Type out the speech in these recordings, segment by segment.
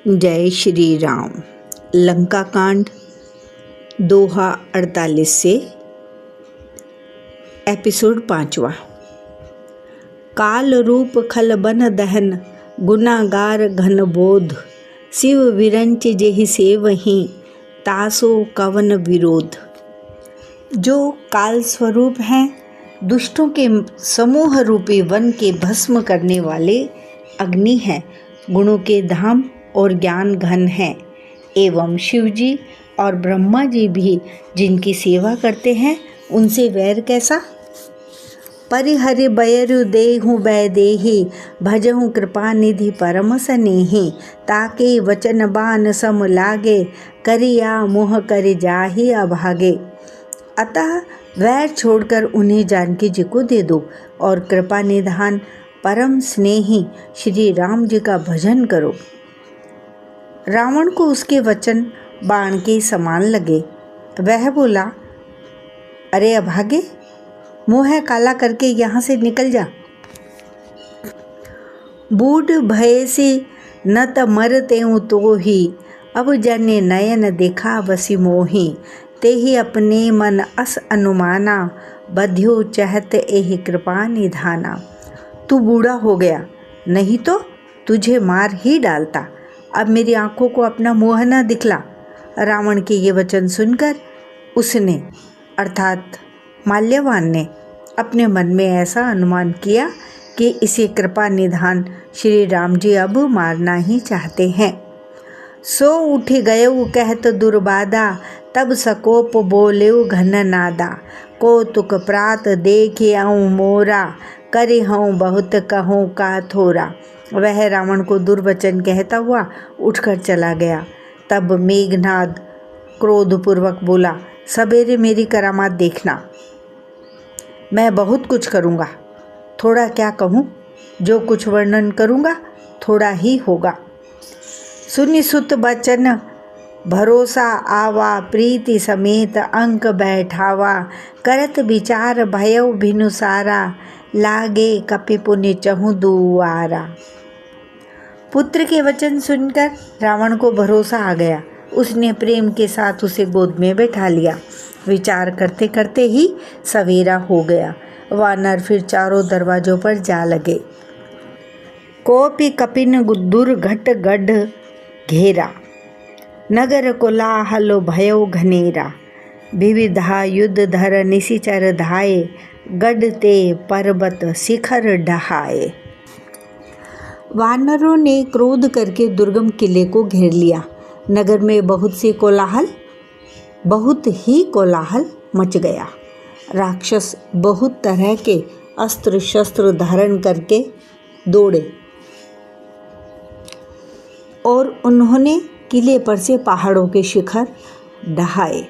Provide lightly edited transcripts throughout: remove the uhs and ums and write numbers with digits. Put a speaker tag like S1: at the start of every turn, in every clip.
S1: जय श्री राम। लंका कांड दोहा 48 से एपिसोड 5वां। काल रूप खल बन दहन गुनागार घन बोध, शिव विरंच जेहि सेवहि तासो कवन विरोध। जो काल स्वरूप हैं, दुष्टों के समूह रूपी वन के भस्म करने वाले अग्नि हैं, गुणों के धाम और ज्ञान घन हैं, एवं शिवजी और ब्रह्मा जी भी जिनकी सेवा करते हैं, उनसे वैर कैसा। परिहरि बयरु देहु बैदेहि, भजहु कृपा निधि परम सनेहि, ताके वचन बान सम लागे, करिया मोह कर जाहि अभागे। अतः वैर छोड़कर उन्हें जानकी जी को दे दो और कृपा निधान परम स्नेही श्री राम जी का भजन करो। रावण को उसके वचन बाण के समान लगे। वह बोला, अरे अभागे, मुँह काला करके यहाँ से निकल जा। बूढ़ भय से न त मरते हूँ तो ही, अब जने नयन देखा बसी मोही, ते ही अपने मन अस अनुमाना, बध्यो चहत एहि कृपा निधाना। तू बूढ़ा हो गया, नहीं तो तुझे मार ही डालता। अब मेरी आंखों को अपना मुँह न दिखला। रावण के ये वचन सुनकर उसने अर्थात माल्यवान ने अपने मन में ऐसा अनुमान किया कि इसे कृपा निधान श्री राम जी अब मारना ही चाहते हैं। सो उठ गयउ कहत दुर्बादा, तब सकोप बोलेउ घन नादा, कौतुक प्रात देखे आऊँ मोरा, करे हूँ बहुत कहूँ का थोरा। वह रावण को दुर्वचन कहता हुआ उठकर चला गया। तब मेघनाद क्रोधपूर्वक बोला, सवेरे मेरी करामात देखना, मैं बहुत कुछ करूँगा। थोड़ा क्या कहूँ, जो कुछ वर्णन करूँगा थोड़ा ही होगा। सुनि सुत बचन भरोसा आवा, प्रीति समेत अंक बैठावा, करत विचार भयउ भिनु सारा, लागे कपि पुण्य चहु दुआरा। पुत्र के वचन सुनकर रावण को भरोसा आ गया। उसने प्रेम के साथ उसे गोद में बैठा लिया। विचार करते करते ही सवेरा हो गया। वानर फिर चारों दरवाजों पर जा लगे। कोपि कपिन दुर्घट गढ़ घेरा, नगर कोलाहल भयो घनेरा, विविधा युद्ध धर निशिचर धाये, गढ़ ते पर्वत शिखर डहाए। वानरों ने क्रोध करके दुर्गम किले को घेर लिया। नगर में बहुत ही कोलाहल मच गया। राक्षस बहुत तरह के अस्त्र शस्त्र धारण करके दौड़े और उन्होंने किले पर से पहाड़ों के शिखर ढहाए।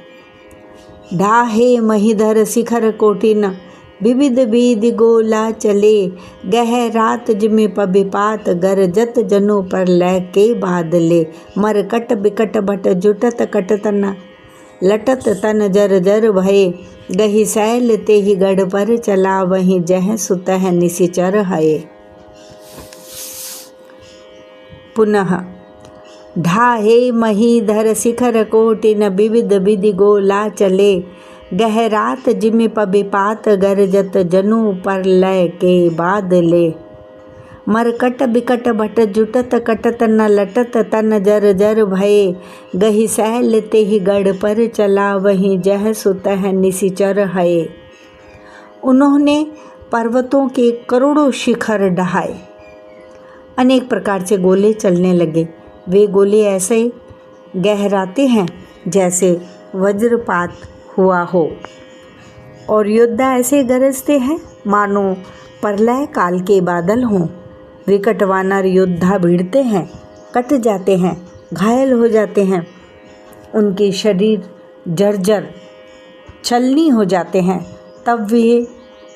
S1: ढाहे महिधर शिखर कोटिन, विविध विधि गोला चले, गह रात जिमे पबिपात, गरजत जनो पर लय के बादले, मरकट बिकट बट जुटत कट तन, लटत तन जर जर भये, गहि सैल ते ही गढ़ पर चला, वहीं जह सुतह निशिचर हये। पुनः ढाहे महीधर शिखर कोटिन, विविध विधि गोला चले, गहरात जिमि पबिपात, गरजत जनु पर लय के बादले, मरकट बिकट भट जुटत कटत न, लटत तन जर जर भये, गहि सैल ते ही गढ़ पर चला, वहीं जह सुतह निशिचर हये। उन्होंने पर्वतों के करोड़ों शिखर ढहाए। अनेक प्रकार से गोले चलने लगे। वे गोले ऐसे गहराते हैं जैसे वज्रपात हुआ हो, और योद्धा ऐसे गरजते हैं मानो प्रलय काल के बादल हों। विकट वानर योद्धा भिड़ते हैं, कट जाते हैं, घायल हो जाते हैं, उनके शरीर जर्जर छलनी हो जाते हैं। तब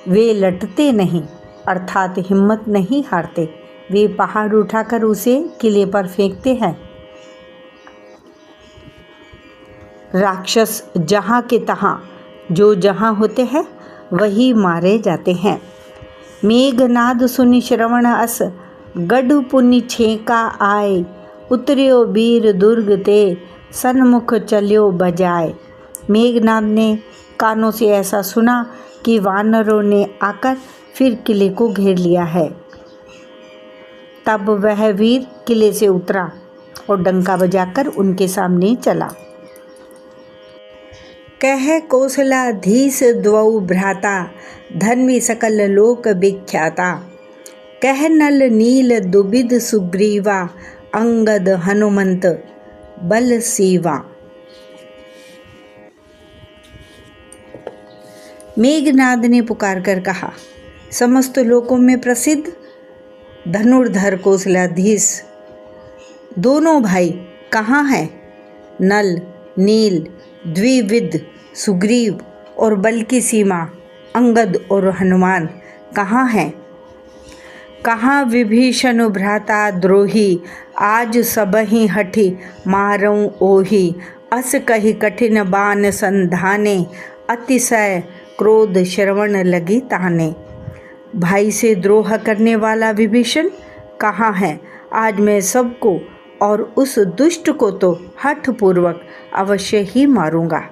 S1: वे लटते नहीं, अर्थात हिम्मत नहीं हारते। वे पहाड़ उठाकर उसे किले पर फेंकते हैं। राक्षस जहाँ के तहाँ जो जहाँ होते हैं वही मारे जाते हैं। मेघनाद सुनि श्रवण अस, गढ़ पुनि छेका आए, उतरियो वीर दुर्ग ते, सन्मुख चलियो बजाए। मेघनाद ने कानों से ऐसा सुना कि वानरों ने आकर फिर किले को घेर लिया है। तब वह वीर किले से उतरा और डंका बजाकर उनके सामने चला। कह कौशलाधीश द्वौ भ्राता, धन्वी सकल लोक विख्याता। कह नल नील दुबिद सुग्रीवा, अंगद हनुमंत बल सीवा। मेघनाद ने पुकार कर कहा, समस्त लोकों में प्रसिद्ध धनुर्धर कौशलाधीश दोनों भाई कहाँ हैं? नल, नील, द्विविद, सुग्रीव और बल की सीमा अंगद और हनुमान कहाँ हैं? कहाँ विभीषण भ्राता द्रोही, आज सबहि हठि मारऊं ओहि। अस कहि कठिन बान संधाने, अतिशय क्रोध श्रवण लगी ताने। भाई से द्रोह करने वाला विभीषण कहाँ है? आज मैं सबको और उस दुष्ट को तो हठपूर्वक अवश्य ही मारूंगा।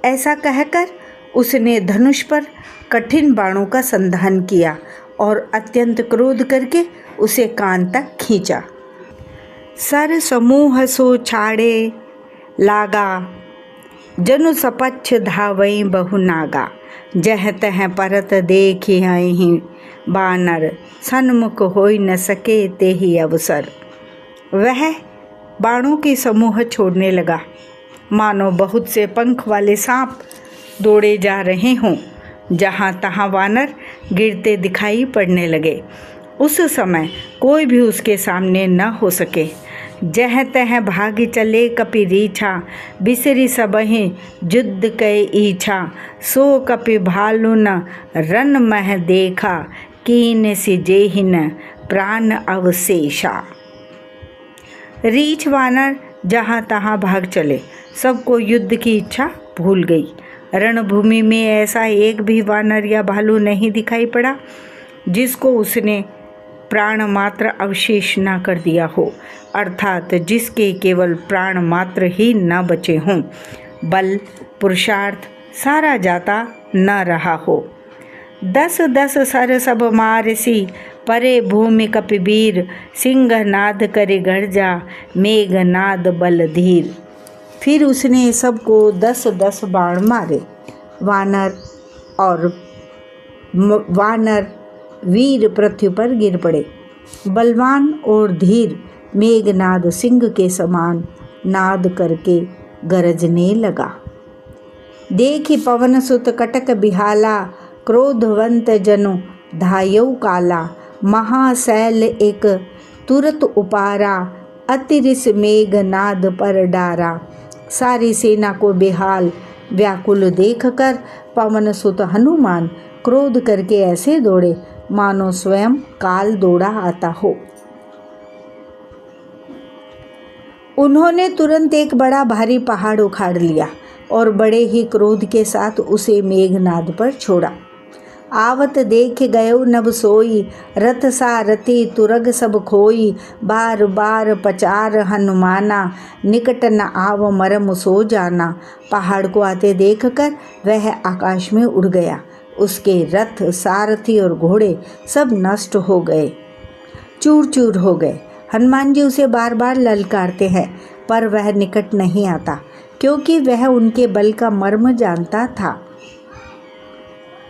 S1: ऐसा कहकर उसने धनुष पर कठिन बाणों का संधान किया और अत्यंत क्रोध करके उसे कान तक खींचा। सर समूह सो छाड़े लागा, जनु सपच्छ धावई बहु नागा। जह तह परत देखि हहि बानर, सन्मुख होई न सके तेहि अवसर। वह बाणों के समूह छोड़ने लगा, मानो बहुत से पंख वाले सांप दौड़े जा रहे हों। जहाँ तहाँ वानर गिरते दिखाई पड़ने लगे। उस समय कोई भी उसके सामने न हो सके। जह तह भागी चले कपि रीछा, बिसरी सबहि युद्ध कै इच्छा। सो कपि भालु न रन मह देखा, कीन सिजेहिन प्राण अवशेषा। रीछ वानर जहाँ तहाँ भाग चले, सबको युद्ध की इच्छा भूल गई। रणभूमि में ऐसा एक भी वानर या भालू नहीं दिखाई पड़ा जिसको उसने प्राण मात्र अवशेष न कर दिया हो, अर्थात जिसके केवल प्राण मात्र ही न बचे हों, बल पुरुषार्थ सारा जाता न रहा हो। 10-10 सर सब मारसी, परे भूमि कपिवीर। सिंह नाद करे गर्जा, मेघनाद बल धीर। फिर उसने सबको 10-10 बाण मारे। वानर वीर पृथ्वी पर गिर पड़े। बलवान और धीर मेघनाद सिंह के समान नाद करके गरजने लगा। देखि पवन सुत कटक बिहाला, क्रोधवंत जनु धायऊ काला। महाशैल एक तुरत उपारा, अतिरिस मेघनाद पर डारा। सारी सेना को बेहाल व्याकुल देखकर पवन सुत हनुमान क्रोध करके ऐसे दौड़े मानो स्वयं काल दौड़ा आता हो। उन्होंने तुरंत एक बड़ा भारी पहाड़ उखाड़ लिया और बड़े ही क्रोध के साथ उसे मेघनाद पर छोड़ा। आवत देख गयो नभ सोई, रथ सारथी तुरग सब खोई। बार बार पचार हनुमाना, निकट न आव मरम सो जाना। पहाड़ को आते देखकर वह आकाश में उड़ गया। उसके रथ सारथी और घोड़े सब नष्ट हो गए, चूर चूर हो गए। हनुमान जी उसे बार बार ललकारते हैं पर वह निकट नहीं आता, क्योंकि वह उनके बल का मर्म जानता था।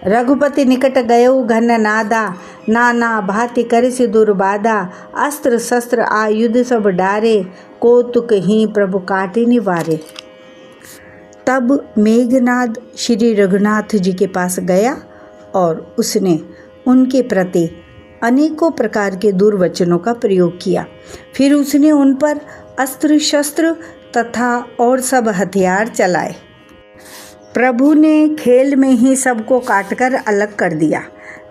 S1: रघुपति निकट गयो घन नादा, नाना भांति करिस दुर्बाधा। अस्त्र शस्त्र आयुध सब डारे, कौतुक ही प्रभु काटि निवारे। तब मेघनाद श्री रघुनाथ जी के पास गया और उसने उनके प्रति अनेकों प्रकार के दुर्वचनों का प्रयोग किया। फिर उसने उन पर अस्त्र शस्त्र तथा और सब हथियार चलाए। प्रभु ने खेल में ही सबको काटकर अलग कर दिया।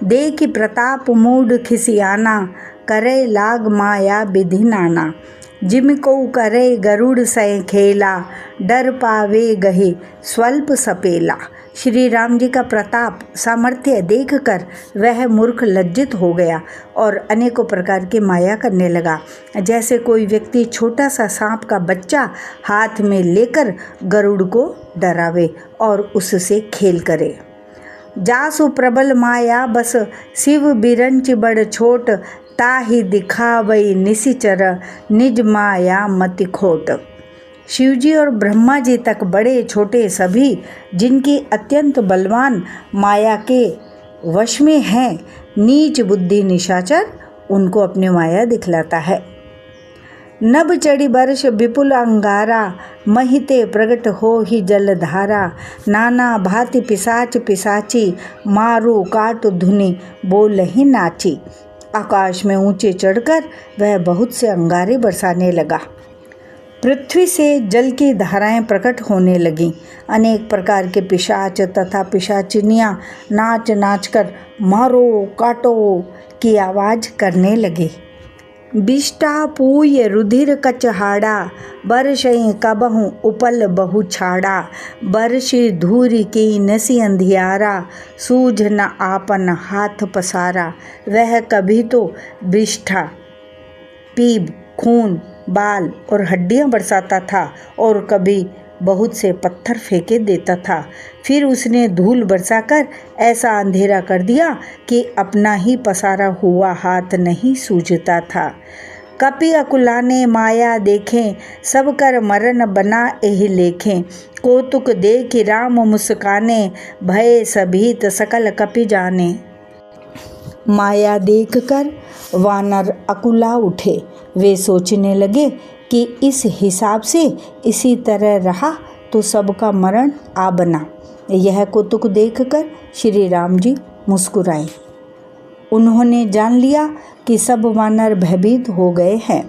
S1: देख प्रताप मूड खिसियाना, करे लाग माया विधि नाना। जिमको करे गरुड़ सै खेला, डर पावे गहे स्वल्प सपेला। श्री राम जी का प्रताप सामर्थ्य देखकर वह मूर्ख लज्जित हो गया और अनेकों प्रकार की माया करने लगा, जैसे कोई व्यक्ति छोटा सा सांप का बच्चा हाथ में लेकर गरुड़ को डरावे और उससे खेल करे। जासु प्रबल माया बस शिव बिरंच बड़ छोट, ताहि दिखावई निशिचर निज माया मति खोट। शिवजी और ब्रह्मा जी तक बड़े छोटे सभी जिनकी अत्यंत बलवान माया के वश में हैं, नीच बुद्धि निशाचर उनको अपनी माया दिखलाता है। नभ चढ़ी बरस विपुल अंगारा, महिते प्रगट हो ही जलधारा। नाना भांति पिशाच पिशाची, मारू काट धुनि बोल ही नाची। आकाश में ऊंचे चढ़कर वह बहुत से अंगारे बरसाने लगा। पृथ्वी से जल की धाराएं प्रकट होने लगीं। अनेक प्रकार के पिशाच तथा पिशाचिनियां नाच नाच कर मारो काटो की आवाज करने लगे। बिष्टा पूय रुधिर कचहाड़ा, बरसई कबहू उपल बहु छाड़ा। बरसी धूरी की नसी अंधियारा, सूझ न आपन हाथ पसारा। वह कभी तो बिष्ठा, पीप, खून, बाल और हड्डियां बरसाता था और कभी बहुत से पत्थर फेंके देता था। फिर उसने धूल बरसाकर ऐसा अंधेरा कर दिया कि अपना ही पसारा हुआ हाथ नहीं सूझता था। कपि अकुलाने माया देखें, सब कर मरण बना एहि लेखें। कौतुक देख राम मुस्काने, भय सभीत सकल कपि जाने। माया देखकर वानर अकुला उठे। वे सोचने लगे कि इस हिसाब से इसी तरह रहा तो सबका मरण आ बना। यह कौतुक देखकर श्री राम जी मुस्कुराए। उन्होंने जान लिया कि सब वानर भयभीत हो गए हैं।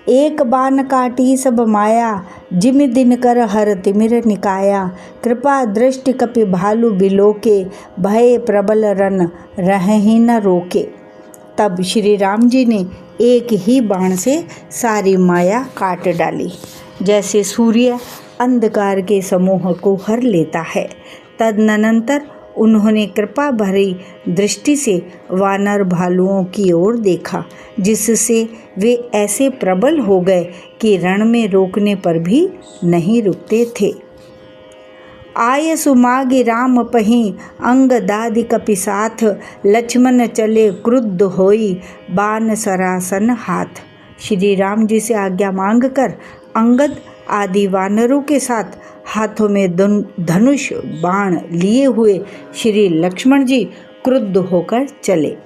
S1: एक बाण काटी सब माया, जिमि दिन कर हर तिमिर निकाया। कृपा दृष्टि कपि भालु बिलोके, भय प्रबल रन रहहि न रोके। तब श्री राम जी ने एक ही बाण से सारी माया काट डाली, जैसे सूर्य अंधकार के समूह को हर लेता है। तदनंतर उन्होंने कृपा भरी दृष्टि से वानर भालुओं की ओर देखा, जिससे वे ऐसे प्रबल हो गए कि रण में रोकने पर भी नहीं रुकते थे। आय सुमागी राम पहीं, अंग दादि कपि साथ। लक्ष्मण चले क्रुद्ध होई, बाण सरासन हाथ। श्री राम जी से आज्ञा मांगकर अंगद आदि वानरों के साथ हाथों में धनुष बाण लिए हुए श्री लक्ष्मण जी क्रुद्ध होकर चले।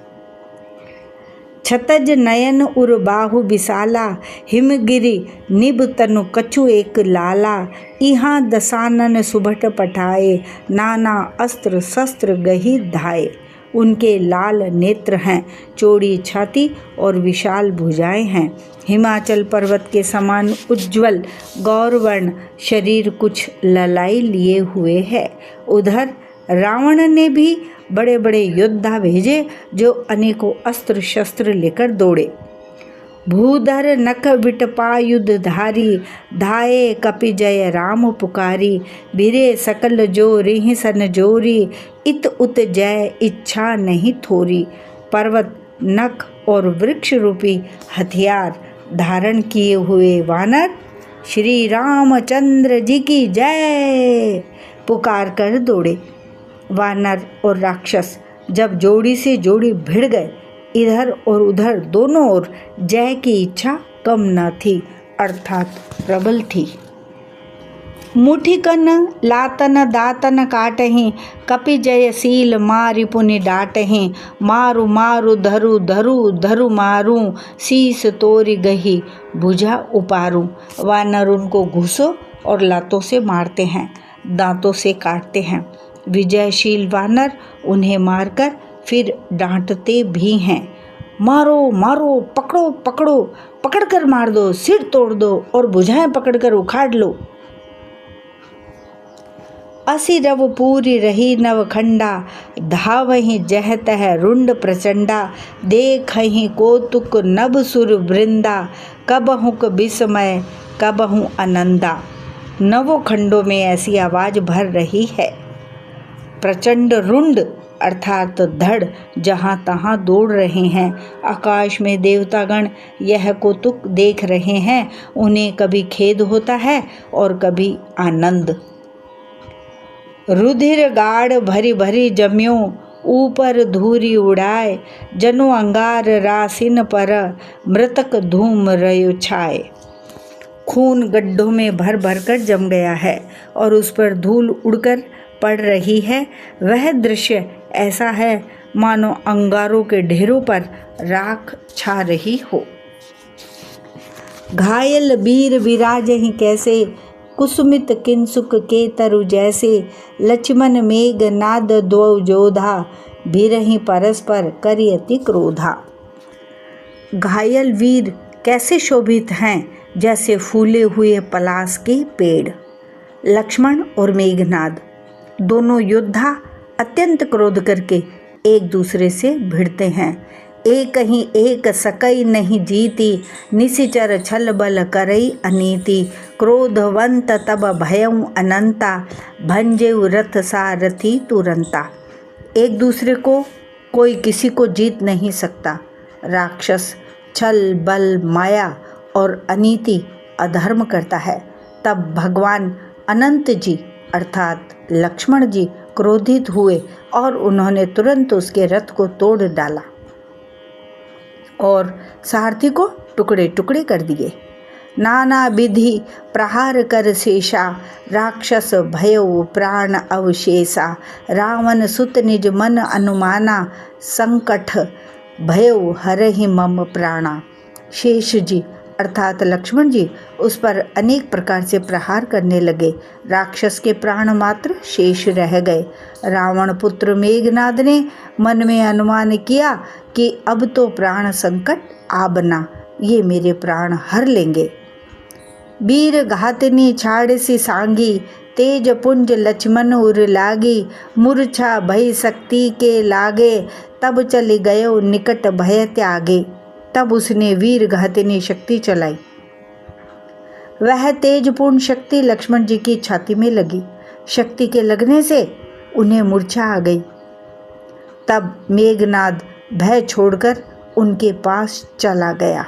S1: छतज नयन उर बाहु विशाला, हिमगिरि निब तनु कछु एक लाला। इहाँ दसानन सुभट पठाए, नाना अस्त्र शस्त्र गही धाये। उनके लाल नेत्र हैं, चौड़ी छाती और विशाल भुजाएं हैं। हिमाचल पर्वत के समान उज्ज्वल गौरवर्ण शरीर कुछ ललाई लिए हुए है। उधर रावण ने भी बड़े बड़े योद्धा भेजे, जो अनेकों अस्त्र शस्त्र लेकर दौड़े। भूधर नख विटपायुध धारी, धाये कपि जय राम पुकारी। बिरे सकल जो रिहि सन जोरी, इत उत जय इच्छा नहीं थोरी। पर्वत नख और वृक्ष रूपी हथियार धारण किए हुए वानर श्री रामचंद्र जी की जय पुकार कर दौड़े। वानर और राक्षस जब जोड़ी से जोड़ी भिड़ गए, इधर और उधर दोनों ओर जय की इच्छा कम न थी, अर्थात प्रबल थी। मुठिकन लातन दातन काटहीं, कपि जयशील मारि पुनि डांटहीं। मारु मारु धरु धरु धरु मारूं, शीस तोरि गही भुजा उपारूं। वानर उनको घूसों और लातों से मारते हैं, दांतों से काटते हैं। विजयशील वानर उन्हें मारकर फिर डांटते भी हैं। मारो मारो, पकड़ो पकड़ो, पकड़कर मार दो, सिर तोड़ दो और भुजाएं पकड़कर उखाड़ लो। असी रव पूरी रही नवखंडा, धावहि जह तह रुंड प्रचंडा। देखहि कौतुक नभ सुर वृंदा, कबहुक विस्मय कबहु आनंदा। नवों खंडों में ऐसी आवाज भर रही है। प्रचंड रुंड अर्थात धड़ जहाँ तहाँ दौड़ रहे हैं। आकाश में देवतागण यह कौतुक देख रहे हैं। उन्हें कभी खेद होता है और कभी आनंद। रुधिर गाढ़ भरी भरी जम्यो, ऊपर धूरी उड़ाए, जनो अंगार रासिन पर, मृतक धूम रयो छाए। खून गड्ढों में भर भर कर जम गया है और उस पर धूल उड़कर पड़ रही है। वह दृश्य ऐसा है मानो अंगारों के ढेरों पर राख छा रही हो। घायल वीर विराजहि कैसे, कुसुमित किंसुक के तरु जैसे, लक्ष्मण मेघ नाद द्वौ जोधा, भीरहि परस्पर करियति क्रोधा। घायल वीर कैसे शोभित हैं, जैसे फूले हुए पलास के पेड़। लक्ष्मण और मेघनाद दोनों योद्धा अत्यंत क्रोध करके एक दूसरे से भिड़ते हैं। एक ही एक सकई नहीं जीती, निशिचर छल बल करई अनीति। क्रोधवंत तब भयं अनंता, भंजेउ रथ सारथी तुरंता। एक दूसरे को कोई किसी को जीत नहीं सकता। राक्षस छल बल माया और अनीति अधर्म करता है। तब भगवान अनंत जी अर्थात लक्ष्मण जी क्रोधित हुए और उन्होंने तुरंत उसके रथ को तोड़ डाला और सारथी को टुकड़े टुकड़े कर दिए। नाना विधि प्रहार कर शेषा, राक्षस भयउ प्राण अवशेषा। रावण सुत निज मन अनुमाना, संकट भयउ हरहि मम प्राणा। शेष जी अर्थात लक्ष्मण जी उस पर अनेक प्रकार से प्रहार करने लगे। राक्षस के प्राण मात्र शेष रह गए। रावण पुत्र मेघनाद ने मन में अनुमान किया कि अब तो प्राण संकट आ बना, ये मेरे प्राण हर लेंगे। वीर घातनी छाड़सी सांगी, तेज पुंज लक्ष्मण उर लागी। मूर्छा भय शक्ति के लागे, तब चली गयो निकट भय त्यागे। तब उसने वीर घातिनी शक्ति चलाई। वह तेजपूर्ण शक्ति लक्ष्मण जी की छाती में लगी। शक्ति के लगने से उन्हें मूर्छा आ गई। तब मेघनाद भय छोड़कर उनके पास चला गया।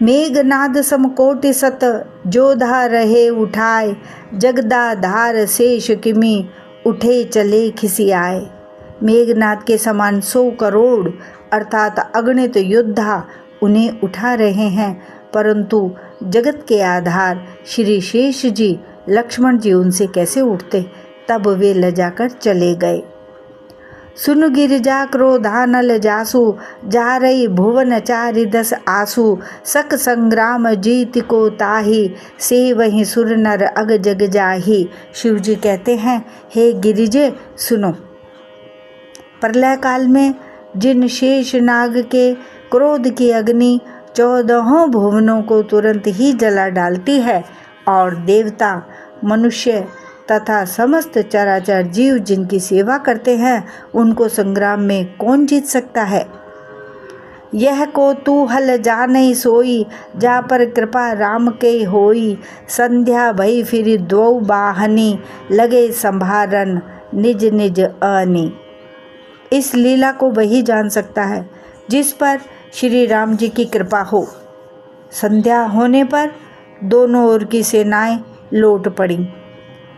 S1: मेघनाद समकोटि सत, जोधा रहे उठाए। जगदाधार शेष किमी, उठे चले खिसियाए। मेघनाद के समान 100 करोड़ अर्थात अगणित योद्धा उन्हें उठा रहे हैं, परंतु जगत के आधार श्री शेष जी लक्ष्मण जी उनसे कैसे उठते। तब वे लजाकर चले गए। सुन गिरिजा क्रोधानल जासु, जा रही भुवन चारि दस आसु। सक संग्राम जीत को ताही, से वही सुर नर अग जग जाही। शिव जी कहते हैं, हे गिरिजे सुनो। प्रलय काल में जिन शेष नाग के क्रोध की अग्नि 14 भुवनों को तुरंत ही जला डालती है और देवता मनुष्य तथा समस्त चराचर जीव जिनकी सेवा करते हैं, उनको संग्राम में कौन जीत सकता है। यह को तू हल जाने सोई, जा पर कृपा राम के होई। संध्या भई फिर 2 बाहनी, लगे संभारन निज निज आनी। इस लीला को वही जान सकता है जिस पर श्री राम जी की कृपा हो। संध्या होने पर दोनों ओर की सेनाएं लौट पड़ी।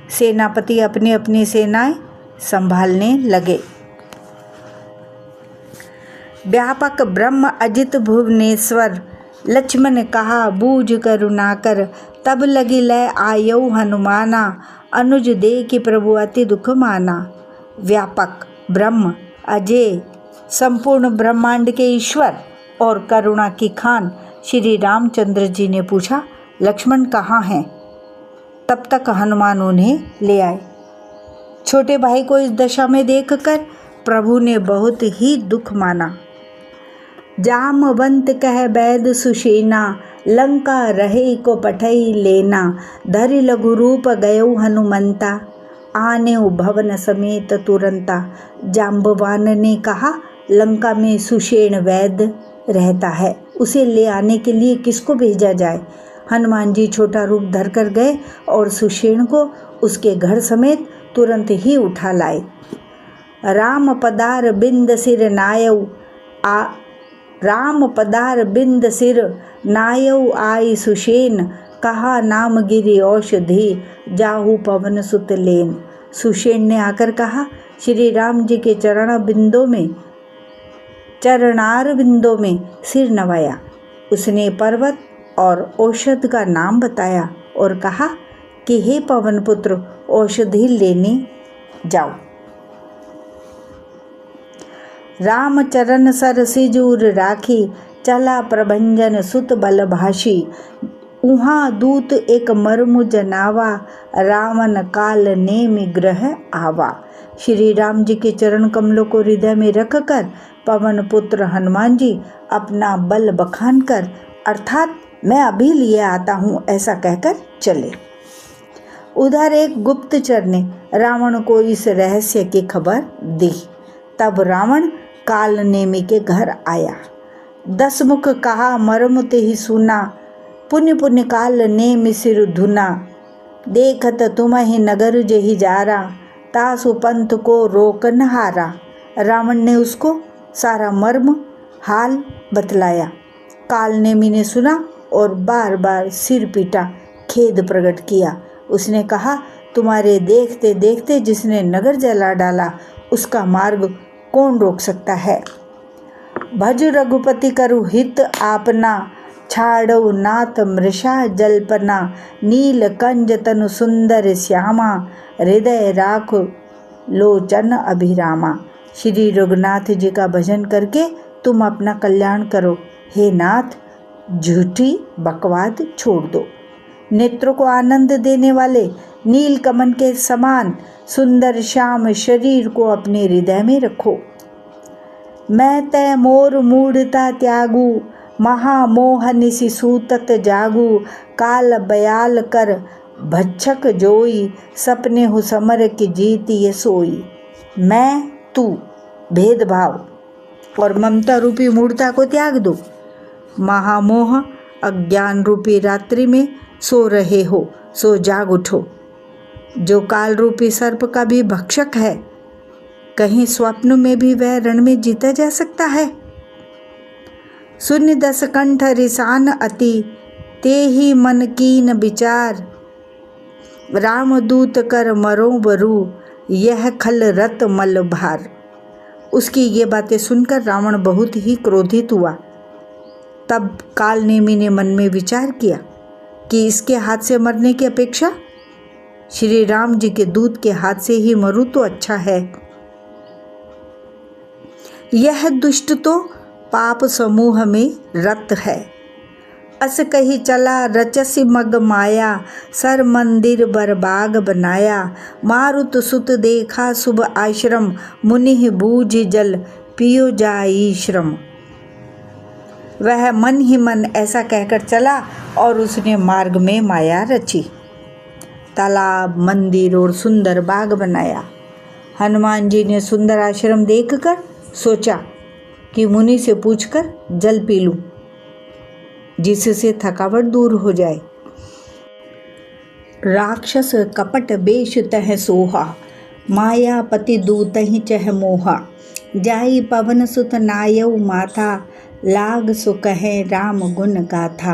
S1: सेनापति अपनी अपनी सेनाएं संभालने लगे। व्यापक ब्रह्म अजित भुवनेश्वर, लक्ष्मण कहा बूझ करुणाकर। तब लगी लय आयौ हनुमाना, अनुज दे की प्रभु अति दुख माना। व्यापक ब्रह्म अजय संपूर्ण ब्रह्मांड के ईश्वर और करुणा की खान श्री रामचंद्र जी ने पूछा, लक्ष्मण कहाँ हैं। तब तक हनुमान उन्हें ले आए। छोटे भाई को इस दशा में देखकर प्रभु ने बहुत ही दुख माना। जामवंत कह बैद सुशेना, लंका रहे को पठई लेना। धरि लघु रूप गयो हनुमंता, आने भवन समेत तुरंता। जाम्बवान ने कहा, लंका में सुषेण वैद्य रहता है, उसे ले आने के लिए किसको भेजा जाए। हनुमान जी छोटा रूप धरकर गए और सुषेण को उसके घर समेत तुरंत ही उठा लाए। राम पदार बिंद सिर नायऊ आ राम पदार बिंद सिर नायऊ आई सुषेण, कहा नाम गिरी औषधि जाहू पवन सुत लेन। सुषेण ने आकर कहा, श्री राम जी के चरणार बिंदों में सिर नवाया। उसने पर्वत और औषध का नाम बताया और कहा कि हे पवन पुत्र, औषधि लेने जाओ। राम चरण सर सिजूर राखी, चला प्रभंजन सुत बल भाषी। उहाँ दूत एक मर्मु जनावा, रावण काल नेमि ग्रह आवा। श्री राम जी के चरण कमलों को हृदय में रखकर पवन पुत्र हनुमान जी अपना बल बखान कर, अर्थात मैं अभी लिए आता हूँ, ऐसा कहकर चले। उधर एक गुप्तचर ने रावण को इस रहस्य की खबर दी। तब रावण काल नेमि के घर आया। 10 मुख कहा मर्म ते ही सुना, पुण्य पुण्य काल नेमि सिर धुना। देखत तुम ही नगर जेहि जारा, तासु पंथ को रोक न हारा। रावण ने उसको सारा मर्म हाल बतलाया। काल नेमि ने सुना और बार बार सिर पीटा, खेद प्रकट किया। उसने कहा, तुम्हारे देखते देखते जिसने नगर जला डाला, उसका मार्ग कौन रोक सकता है। भज रघुपति करु हित आपना, छाड़ौ नाथ मृषा जल्पना। नील कंज तनु सुंदर श्यामा, हृदय राख लोचन अभिरामा। श्री रघुनाथ जी का भजन करके तुम अपना कल्याण करो। हे नाथ, झूठी बकवाद छोड़ दो। नेत्रों को आनंद देने वाले नील कमल के समान सुंदर श्याम शरीर को अपने हृदय में रखो। मैं तय मोर मूढ़ता त्यागू, महामोह निसि सूतत जागू। काल बयाल कर भक्षक जोई, सपने हो समर की जीत ये सोई। मैं तू भेदभाव और ममता रूपी मूढ़ता को त्याग दो। महामोह अज्ञान रूपी रात्रि में सो रहे हो, सो जाग उठो। जो काल रूपी सर्प का भी भक्षक है, कहीं स्वप्न में भी वह रण में जीता जा सकता है। शून्य 10 कंठ रिसान अति, ते ही मन कीन विचार। रामदूत कर मरो बरू, यह खल रत मल भार। उसकी ये बातें सुनकर रावण बहुत ही क्रोधित हुआ। तब काल नेमि ने मन में विचार किया कि इसके हाथ से मरने की अपेक्षा श्री राम जी के दूत के हाथ से ही मरूं तो अच्छा है। यह दुष्ट तो पाप समूह में रत है। अस कही चला रचसी मग माया, सर मंदिर बरबाग बनाया। मारुत सुत देखा शुभ आश्रम, मुनि बूझ जल पियो जाई श्रम। वह मन ही मन ऐसा कहकर चला और उसने मार्ग में माया रची। तालाब, मंदिर और सुंदर बाग बनाया। हनुमान जी ने सुंदर आश्रम देखकर सोचा कि मुनि से पूछकर जल पी लूं, जिससे थकावट दूर हो जाए। राक्षस कपट बेश तह सोहा, मायापति दूतहि चह मोहा। जाई पवन सुत नायऊ माथा, लाग सो कहे राम गुण गाथा।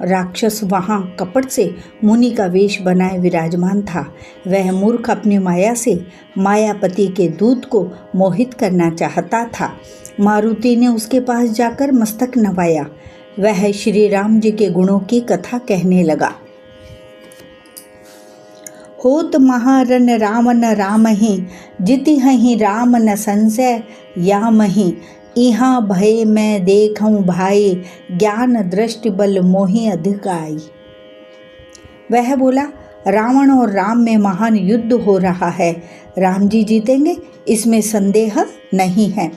S1: राक्षस वहाँ कपट से मुनि का वेश बनाए विराजमान था। वह मूर्ख अपनी माया से मायापति के दूत को मोहित करना चाहता था। मारुति ने उसके पास जाकर मस्तक नवाया। वह श्री राम जी के गुणों की कथा कहने लगा। होत महारन रामन रामहि, जिति हहि राम न संशय यामहि। इहाँ भय मैं देखऊँ भाई, ज्ञान दृष्टि बल मोहि अधिकाई। वह बोला, रावण और राम में महान युद्ध हो रहा है। राम जी जीतेंगे, इसमें संदेह नहीं है।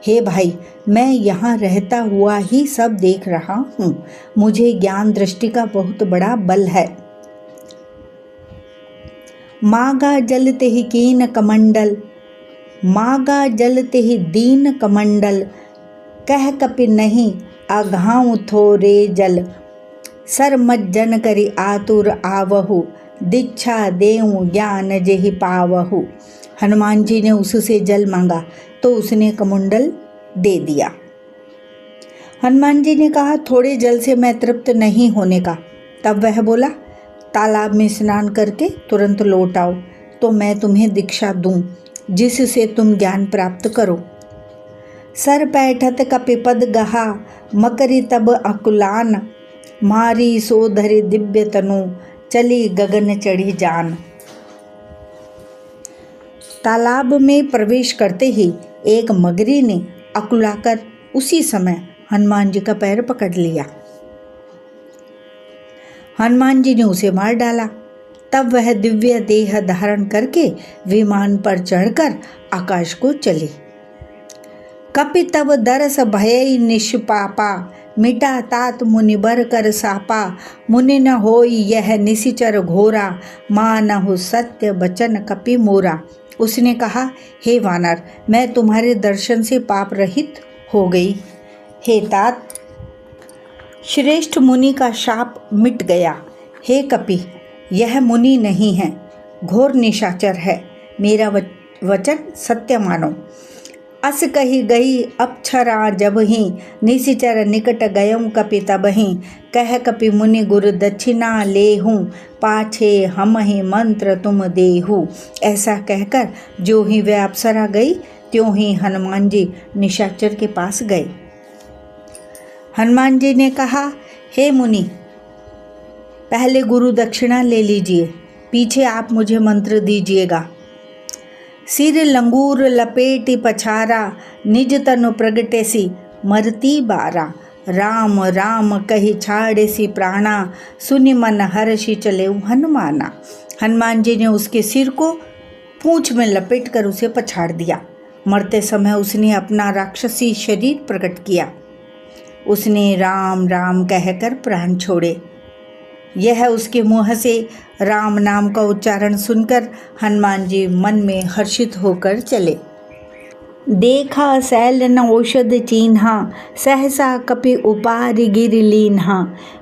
S1: हे भाई, मैं यहाँ रहता हुआ ही सब देख रहा हूँ। मुझे ज्ञान दृष्टि का बहुत बड़ा बल है। मागा जलते ही कीन कमंडल, मागा जलते ही दीन कमंडल। कह कपि नहीं अघाऊं थोरे जल, सर मज्जन करी आतुर आवहु, दीक्षा देऊं ज्ञान जेहि पावहु। हनुमान जी ने उससे जल मांगा तो उसने कमंडल दे दिया। हनुमान जी ने कहा, थोड़े जल से मैं तृप्त नहीं होने का। तब वह बोला, तालाब में स्नान करके तुरंत लौट आओ तो मैं तुम्हें दीक्षा दूं, जिससे तुम ज्ञान प्राप्त करो। सर पैठत कपिपद गहा, मकरी तब अकुलान, मारी सोधरि दिव्य तनु, चली गगन चढ़ी जान। तालाब में प्रवेश करते ही एक मगरी ने अकुलाकर उसी समय हनुमान जी का पैर पकड़ लिया। हनुमान जी ने उसे मार डाला। तब वह दिव्य देह धारण करके विमान पर चढ़कर आकाश को चली। कपि तब दरस भय निष्पापा, मिटा तात मुनि बर कर सापा, मुनि न होई यह निशिचर घोरा, मानहु सत्य बचन कपि मोरा। उसने कहा, हे वानर, मैं तुम्हारे दर्शन से पाप रहित हो गई। हे तात, श्रेष्ठ मुनि का शाप मिट गया। हे कपि, यह मुनि नहीं है, घोर निशाचर है। मेरा वचन सत्य मानो। अस कही गई अप्सरा जबहि, निशिचर निकट गयऊँ कपि तबहि, कह कपि मुनि गुरु दक्षिणा लेहूँ, पाछे हमहि मंत्र तुम देहू। ऐसा कहकर जो ही वह अप्सरा गई त्यों ही हनुमान जी निशाचर के पास गए। हनुमान जी ने कहा, हे मुनि, पहले गुरु दक्षिणा ले लीजिए, पीछे आप मुझे मंत्र दीजिएगा। सिर लंगूर लपेटी पछारा, निज तनु प्रगटेसी मरती बारा, राम राम कही छाड़ेसी प्राणा, सुनि मन हर्षि चले हनुमाना। हनुमान जी ने उसके सिर को पूंछ में लपेट कर उसे पछाड़ दिया। मरते समय उसने अपना राक्षसी शरीर प्रकट किया। उसने राम राम कहकर प्राण छोड़े। यह उसके मुँह से राम नाम का उच्चारण सुनकर हनुमान जी मन में हर्षित होकर चले। देखा शैल न औषध चीन्हा, सहसा कपि उपारि गिरि लीन्हा,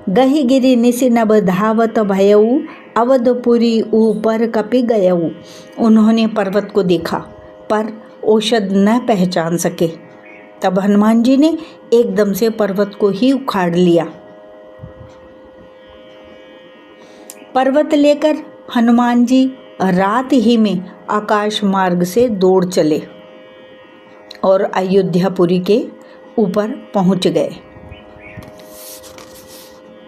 S1: गहि गिरि निसि नभ धावत भयऊ, अवधपुरी ऊपर कपि गयऊ। उन्होंने पर्वत को देखा पर औषध न पहचान सके। तब हनुमान जी ने एकदम से पर्वत को ही उखाड़ लिया। पर्वत लेकर हनुमान जी रात ही में आकाश मार्ग से दौड़ चले और अयोध्यापुरी के ऊपर पहुंच गए।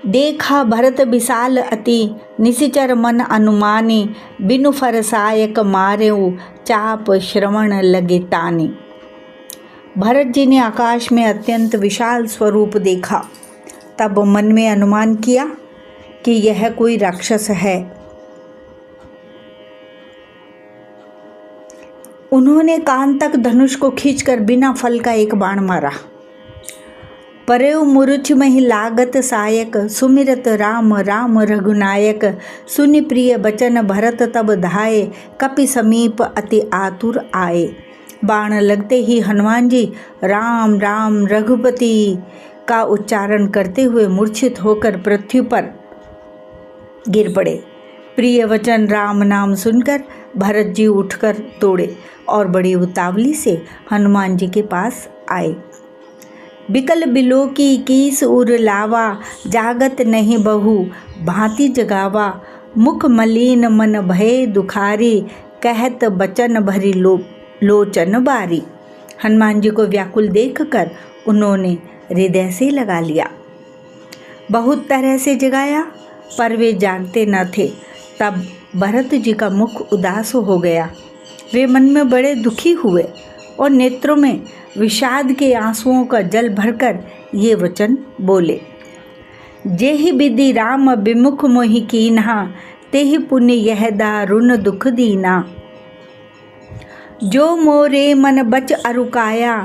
S1: देखा भरत विशाल अति, निशिचर मन अनुमानी, बिनु फरसायक मारेऊ, चाप श्रवण लगे तानी। भरत जी ने आकाश में अत्यंत विशाल स्वरूप देखा। तब मन में अनुमान किया कि यह कोई राक्षस है। उन्होंने कान तक धनुष को खींचकर बिना फल का एक बाण मारा। परेव मुरुच महि लागत सायक, सुमिरत राम राम रघुनायक, सुनि प्रिय बचन भरत तब धाये, कपि समीप अति आतुर आए। बाण लगते ही हनुमान जी राम राम रघुपति का उच्चारण करते हुए मूर्छित होकर पृथ्वी पर गिर पड़े। प्रिय वचन राम नाम सुनकर भरत जी उठकर दौड़े और बड़ी उतावली से हनुमान जी के पास आए। बिकल बिलो की कीस उर लावा, जागत नहीं बहु भांति जगावा, मुख मलिन मन भय दुखारी, कहत बचन भरी लोचन बारी। हनुमान जी को व्याकुल देखकर उन्होंने हृदय से लगा लिया। बहुत तरह से जगाया पर वे जानते न थे। तब भरत जी का मुख उदास हो गया। वे मन में बड़े दुखी हुए और नेत्रों में विषाद के आंसुओं का जल भरकर ये वचन बोले। जेहि विधि राम विमुख मोहि कीन्हा, तेहि पुण्य यह दारुण दुख दीना। जो मोरे मन बच अरुकाया,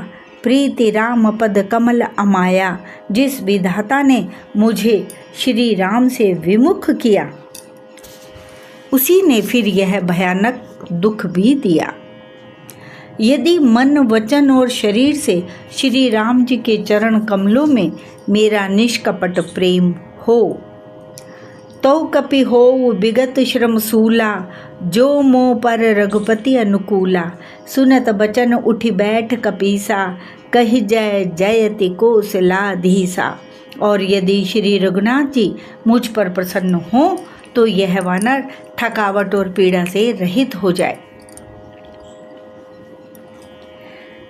S1: प्रीति राम पद कमल अमाया। जिस विधाता ने मुझे श्री राम से विमुख किया, उसी ने फिर यह भयानक दुख भी दिया। यदि मन वचन और शरीर से श्री राम जी के चरण कमलों में मेरा निष्कपट प्रेम हो तो कपि होउ विगत श्रम सूला, जो मोह पर रघुपति अनुकूला। सुनत बचन उठि बैठ कपीसा, कहि जय जयति कौशलाधीसा। और यदि श्री रघुनाथ जी मुझ पर प्रसन्न हो तो यह वानर थकावट और पीड़ा से रहित हो जाए।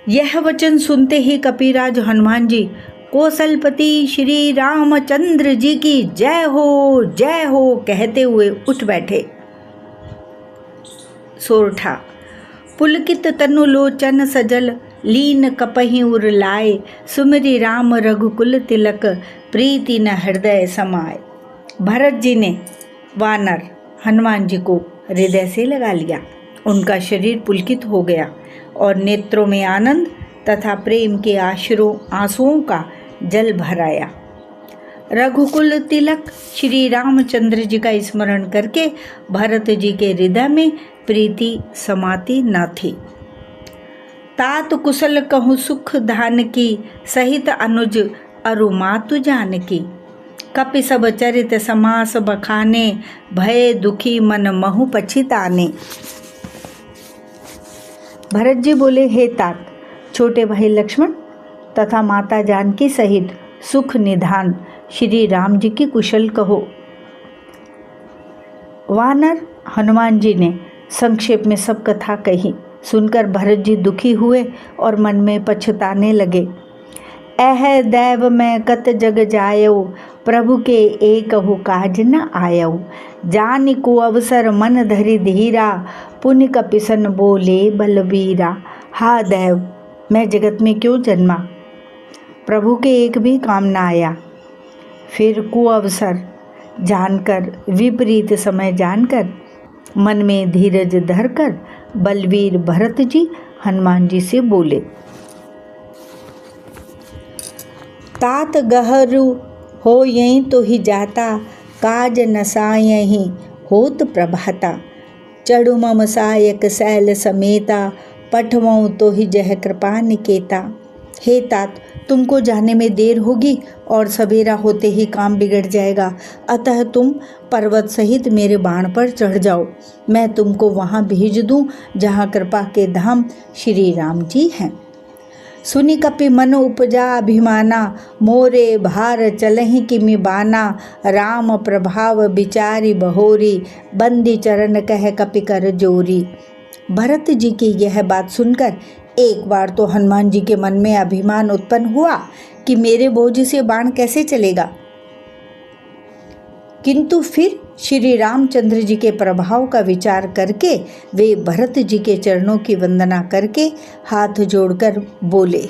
S1: यह वचन सुनते ही कपिराज हनुमान जी कौशलपति श्री रामचंद्र जी की जय हो कहते हुए उठ बैठे। सोरठा। पुलकित तनु लोचन सजल, लीन कपहि उर लाए। सुमिरि राम रघुकुल तिलक, प्रीति न हृदय समाए। भरत जी ने वानर हनुमान जी को हृदय से लगा लिया। उनका शरीर पुलकित हो गया और नेत्रों में आनंद तथा प्रेम के आंसुओं का जल भर आया। रघुकुल तिलक श्री रामचंद्र जी का स्मरण करके भरत जी के हृदय में प्रीति समाती न थी। तात कुशल कहूँ सुख धान की, सहित अनुज अरु मातु जानकी। कपि सब चरित समास बखाने, भय दुखी मन महु पछिताने। भरत जी बोले, हे तात, छोटे भाई लक्ष्मण तथा माता जानकी सहित सुख निधान श्री राम जी की कुशल कहो। वानर हनुमान जी ने संक्षेप में सब कथा कही। सुनकर भरत जी दुखी हुए और मन में पछताने लगे। ऐह दैव मैं कत जग जायो, प्रभु के एकहु काज न आयो। जानि को अवसर मन धरि धीरा, पुण्य कपिसन बोले बलबीरा। हा दैव, मैं जगत में क्यों जन्मा, प्रभु के एक भी काम न आया। फिर कुअवसर जानकर, विपरीत समय जानकर, मन में धीरज धरकर बलवीर भरत जी हनुमान जी से बोले, तात गहरू हो यहीं तो ही जाता, काज नसायहीं होत प्रभाता। चढ़ु मम सायक शैल समेता, पठवऊँ तो ही जह कृपा निकेता। हे तात, तुमको जाने में देर होगी और सवेरा होते ही काम बिगड़ जाएगा, अतः तुम पर्वत सहित मेरे बाण पर चढ़ जाओ। मैं तुमको वहाँ भेज दूँ जहाँ कृपा के धाम श्री राम जी हैं। सुनि कपि मन उपजा अभिमाना, मोरे भार चलहि किमि बाना। राम प्रभाव विचारी बहोरी, बंदी चरण कह कपि कर जोरी। भरत जी की यह बात सुनकर एक बार तो हनुमान जी के मन में अभिमान उत्पन्न हुआ कि मेरे बोझ से बाण कैसे चलेगा, किंतु फिर श्री रामचंद्र जी के प्रभाव का विचार करके वे भरत जी के चरणों की वंदना करके हाथ जोड़कर बोले,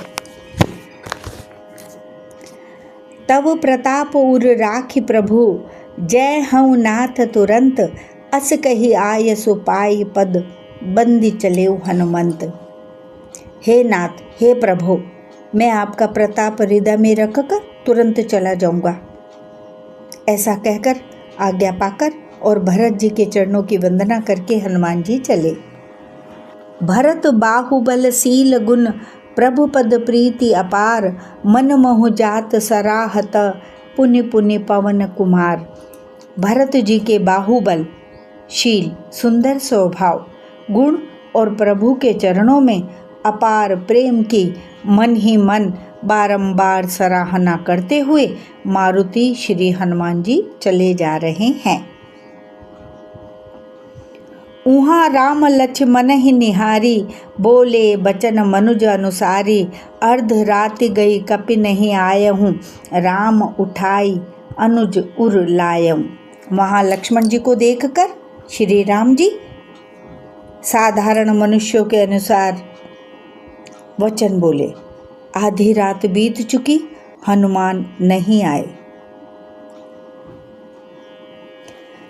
S1: तब प्रताप उर राखि प्रभु, जय हऊँ नाथ तुरंत। अस कही आय सो पाई पद, बंदी चले हनुमंत। हे नाथ, हे प्रभु, मैं आपका प्रताप हृदय में रखकर तुरंत चला जाऊंगा। ऐसा कहकर आज्ञा पाकर और भरत जी के चरणों की वंदना करके हनुमान जी चले। भरत बाहुबलशील गुण, प्रभु पद प्रीति अपार। मन मोह जात सराहत, पुण्य पुण्य पवन कुमार। भरत जी के बाहुबल, शील, सुंदर स्वभाव, गुण और प्रभु के चरणों में अपार प्रेम की मन ही मन बारंबार सराहना करते हुए मारुति श्री हनुमान जी चले जा रहे हैं। उहाँ राम लक्ष्मण ही निहारी, बोले बचन मनुज अनुसारी। अर्ध राति गई कपि नहीं आयहूँ, राम उठाई अनुज उर लायऊँ। वहाँ लक्ष्मण जी को देखकर श्री राम जी साधारण मनुष्यों के अनुसार वचन बोले, आधी रात बीत चुकी, हनुमान नहीं आए।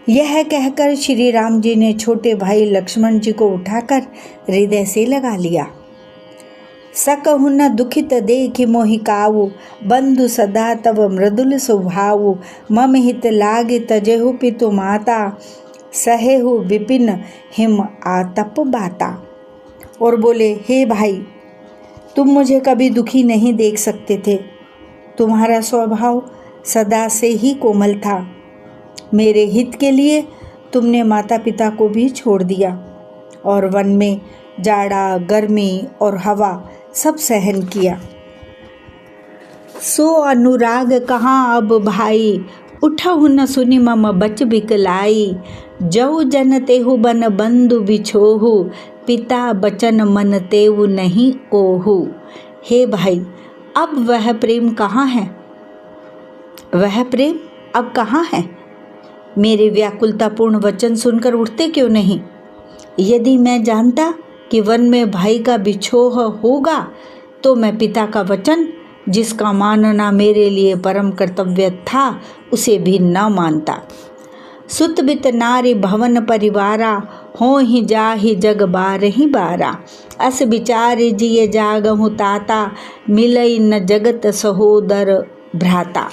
S1: यह कहकर श्री राम जी ने छोटे भाई लक्ष्मण जी को उठाकर हृदय से लगा लिया। सकहु न दुखित देखि मोहि काऊ, बंधु सदा तब मृदुल स्वभाव। मम हित लागे तजेहु पितु माता, सहेहु विपिन हिम आतप बाता। और बोले, हे भाई, तुम मुझे कभी दुखी नहीं देख सकते थे। तुम्हारा स्वभाव सदा से ही कोमल था। मेरे हित के लिए तुमने माता पिता को भी छोड़ दिया और वन में जाड़ा, गर्मी और हवा सब सहन किया। सो अनुराग कहाँ अब भाई, उठहु न सुनि मम बच बिकलाई। जऊ जन तेहु बन बंधु बिछोहु, पिता बचन मन तेहु नहीं कोहु। हे भाई, अब वह प्रेम कहाँ है? वह प्रेम अब कहाँ है? मेरे व्याकुलतापूर्ण वचन सुनकर उठते क्यों नहीं? यदि मैं जानता कि वन में भाई का बिछोह होगा तो मैं पिता का वचन, जिसका मानना मेरे लिए परम कर्तव्य था, उसे भी न मानता। सुत बित नारी भवन परिवारा, हो ही जाहि जग बारहि बारा। अस विचार जिय जागहु ताता, मिलई न जगत सहोदर भ्राता।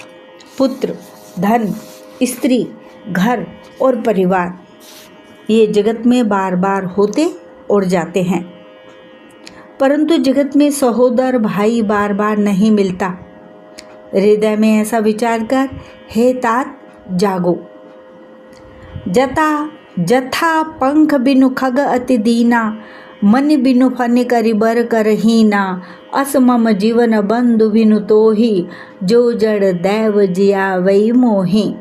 S1: पुत्र, धन, स्त्री, घर और परिवार ये जगत में बार बार होते और जाते हैं, परंतु जगत में सहोदर भाई बार बार नहीं मिलता। हृदय में ऐसा विचार कर हे तात जागो। जथा पंख बिनु खग अति दीना, मन बिनु फन करि बर करहीना। अस मम जीवन बंधु बिनु तोही, जो जड़ दैव जिया वही मोही।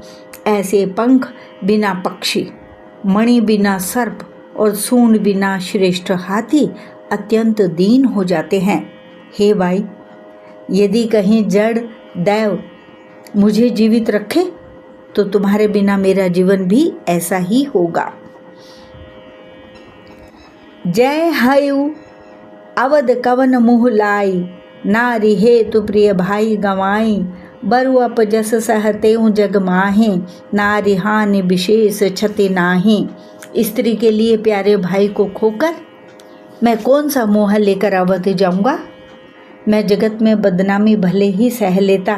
S1: ऐसे पंख बिना पक्षी, मणि बिना सर्प और सूंड बिना श्रेष्ठ हाथी अत्यंत दीन हो जाते हैं। हे भाई, यदि कहीं जड़ दैव मुझे जीवित रखे तो तुम्हारे बिना मेरा जीवन भी ऐसा ही होगा। जय हयु अवध कवन मुँह लाई, नारी हेतु प्रिय भाई गवाई। बरु अपजस सहतेऊ जग माहे, नारी हानि विशेष क्षति नाही। स्त्री के लिए प्यारे भाई को खोकर मैं कौन सा मोह लेकर अवध जाऊंगा? मैं जगत में बदनामी भले ही सह लेता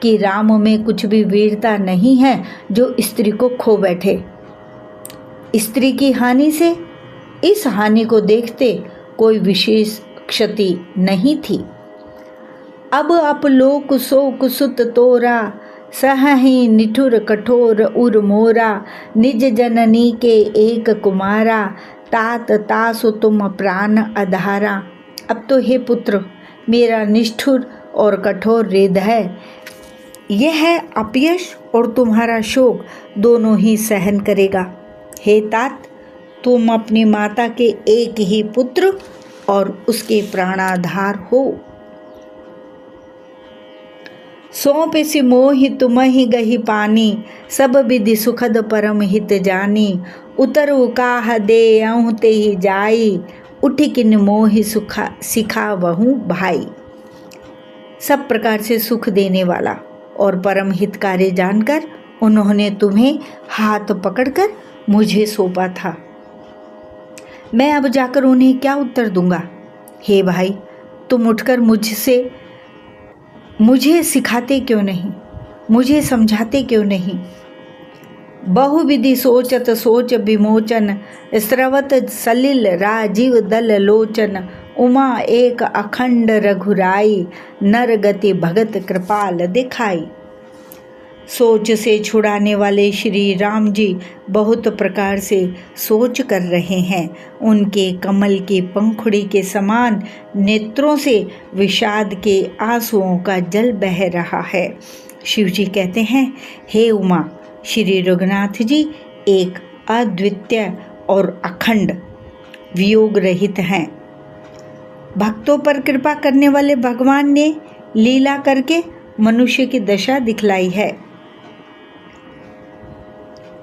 S1: कि राम में कुछ भी वीरता नहीं है जो स्त्री को खो बैठे। स्त्री की हानि से इस हानि को देखते कोई विशेष क्षति नहीं थी। अब अपलोक शोक सुत तोरा, सहहि निठुर कठोर उर मोरा। निज जननी के एक कुमारा, तात तासु तुम प्राण आधारा। अब तो हे पुत्र, मेरा निष्ठुर और कठोर हृदय यह अपयश और तुम्हारा शोक दोनों ही सहन करेगा। हे तात, तुम अपनी माता के एक ही पुत्र और उसके प्राणाधार हो। सौंप सि मोहि तुमहि गहि पानी, सब विधि सुखद परम हित जानी। उतरु काह दे अहु तेहि जाई, उठि किन मोहि सुखा सिखावहु भाई। सब प्रकार से सुख देने वाला और परम हितकारी जानकर उन्होंने तुम्हें हाथ पकड़कर मुझे सौंपा था। मैं अब जाकर उन्हें क्या उत्तर दूंगा? हे भाई, तुम उठकर मुझे सिखाते क्यों नहीं, मुझे समझाते क्यों नहीं? बहुविधि सोचत सोच विमोचन, स्रवत सलिल राजीव दल लोचन। उमा एक अखंड रघुराई, नर गति भगत कृपाल दिखाई। सोच से छुड़ाने वाले श्री राम जी बहुत प्रकार से सोच कर रहे हैं। उनके कमल की पंखुड़ी के समान नेत्रों से विषाद के आंसुओं का जल बह रहा है। शिव जी कहते हैं, हे उमा, श्री रघुनाथ जी एक अद्वितीय और अखंड वियोग रहित हैं। भक्तों पर कृपा करने वाले भगवान ने लीला करके मनुष्य की दशा दिखलाई है।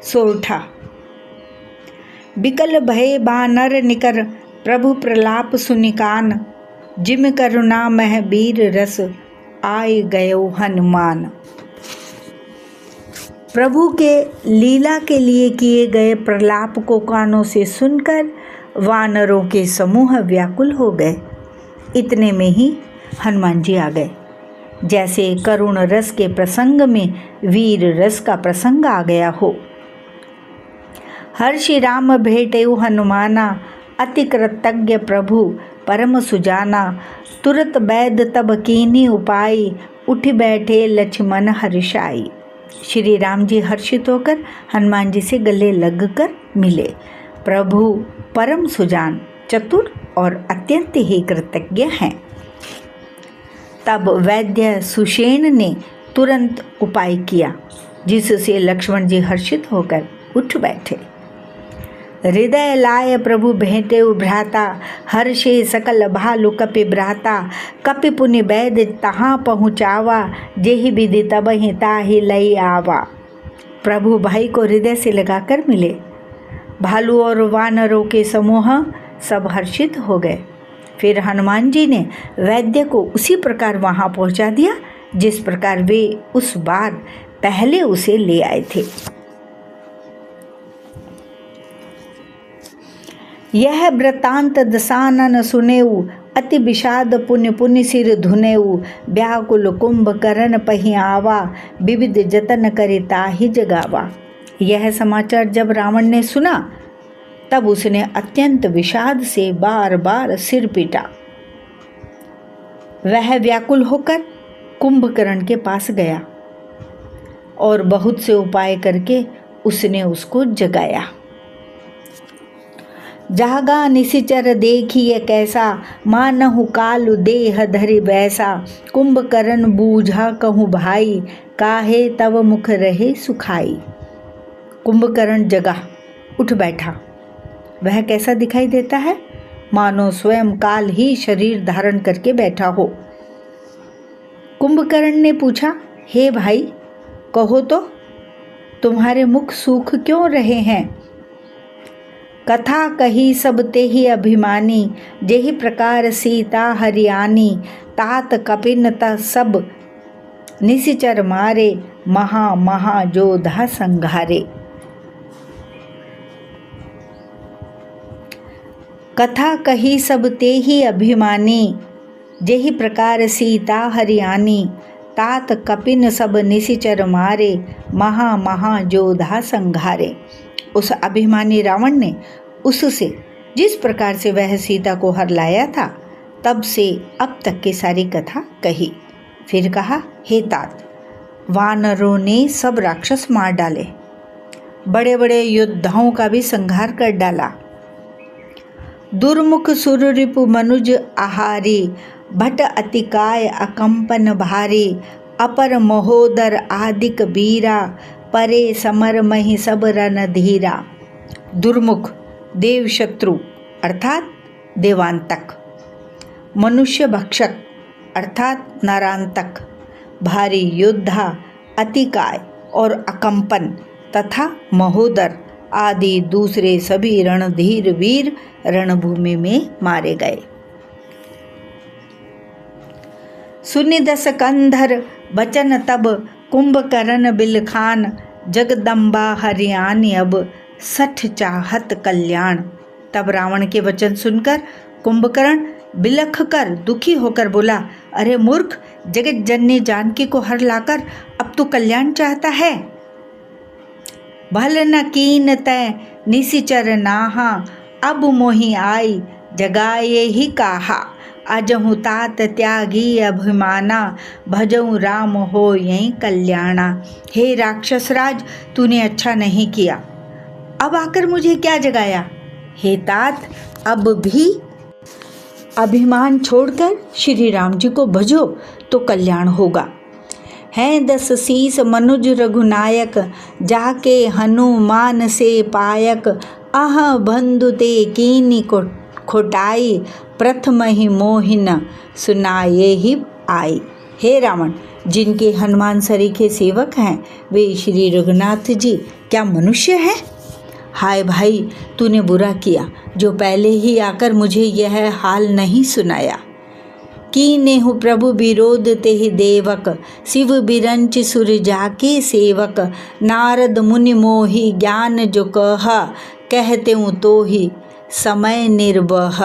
S1: सोरठा। बिकल भय बानर निकर, प्रभु प्रलाप सुनिकान। जिम करुणा मह बीर रस, आए गयो हनुमान। प्रभु के लीला के लिए किए गए प्रलाप को कानों से सुनकर वानरों के समूह व्याकुल हो गए। इतने में ही हनुमान जी आ गए। जैसे करुण रस के प्रसंग में वीर रस का प्रसंग आ गया हो। हर्षि राम भेटेउ हनुमाना, अति कृतज्ञ प्रभु परम सुजाना। तुरत बैद तब कीन्ही उपाई, उठ बैठे लक्ष्मण हर्षाई। श्री राम जी हर्षित होकर हनुमान जी से गले लगकर मिले। प्रभु परम सुजान, चतुर और अत्यंत ही कृतज्ञ हैं। तब वैद्य सुषेण ने तुरंत उपाय किया, जिससे लक्ष्मण जी हर्षित होकर उठ बैठे। हृदय लाय प्रभु भेंटे भ्राता, हर्षे सकल भालु कपि भ्राता। कपि पुनि वैद तहाँ पहुँचावा, जेहि विधि तबहि ताहि लई आवा। प्रभु भाई को हृदय से लगाकर मिले। भालू और वानरों के समूह सब हर्षित हो गए। फिर हनुमान जी ने वैद्य को उसी प्रकार वहाँ पहुँचा दिया जिस प्रकार वे उस बार पहले उसे ले आए थे। यह वृतांत दसानन सुनेऊ, अति विषाद पुण्य पुण्य सिर धुनेऊ। व्याकुल कुंभकर्ण पहि आवा, विविध जतन करे ताहि जगावा। यह समाचार जब रावण ने सुना तब उसने अत्यंत विषाद से बार बार सिर पीटा। वह व्याकुल होकर कुंभकर्ण के पास गया और बहुत से उपाय करके उसने उसको जगाया। जागा निशिचर देखिए कैसा, मानहु कालु देह धरि वैसा। कुंभकर्ण बूझा कहूँ भाई, काहे तब मुख रहे सुखाई। कुंभकर्ण जगा, उठ बैठा। वह कैसा दिखाई देता है? मानो स्वयं काल ही शरीर धारण करके बैठा हो। कुंभकर्ण ने पूछा, हे भाई, कहो तो तुम्हारे मुख सूख क्यों रहे हैं? कथा कही सब तेहि अभिमानी, जेहि प्रकार सीता हरियाणी। तात कपिन त सब निशिचर मारे, महा महा जोधा संघारे। कथा कही सब तेहि अभिमानी, जेहि प्रकार सीता हरियाणी। तात कपिन सब निशिचर मारे, महा महा जोधा संघारे। उस अभिमानी रावण ने उससे जिस प्रकार से वह सीता को हर लाया था तब से अब तक की सारी कथा कही। फिर कहा, हे तात, वानरों ने सब राक्षस मार डाले, बड़े बड़े योद्धाओं का भी संहार कर डाला। दुर्मुख सुररिपु मनुज आहारी, भट अतिकाय अकंपन भारी। अपर महोदर आदिक बीरा, परे समर मही सब रन धीरा। दुर्मुख देव शत्रु अर्थात देवांतक, मनुष्य भक्षक अर्थात नरांतक, भारी योद्धा, अतिकाय और अकंपन तथा महोदर आदि दूसरे सभी रणधीर वीर रणभूमि में मारे गए। सुनि दस कंधर बचन तब, कुंभकर्ण बिलखान। जगदम्बा हरियाणी अब, सठ चाहत कल्याण। तब रावण के वचन सुनकर कुंभकर्ण बिलख कर दुखी होकर बोला, अरे मूर्ख, जगत जननी जानकी को हर लाकर अब तू कल्याण चाहता है। भल न कीन तै निशिचर नाहा, अब मोहि आई जगाए ही काहा। अजहु तात त्यागी अभिमाना, भजऊ राम हो यही कल्याणा। हे राक्षसराज, तूने अच्छा नहीं किया, अब आकर मुझे क्या जगाया। हे तात, अब भी अभिमान छोड़कर श्री राम जी को भजो तो कल्याण होगा। हैं 10 शीस मनुज रघुनायक, जाके हनुमान से पायक। अह बंधु ते कीनी को खोटाई, प्रथम ही मोहिन सुनाए ही आई। हे रावण, जिनके हनुमान सरीखे सेवक हैं वे श्री रघुनाथ जी क्या मनुष्य हैं? हाय भाई, तूने बुरा किया जो पहले ही आकर मुझे यह हाल नहीं सुनाया। कीनेहु प्रभु विरोध तेहि देवक, शिव बिरंच सुर जाके सेवक। नारद मुनि मोहि ज्ञान जो कहा, कहते हूँ तो ही समय निर्वह।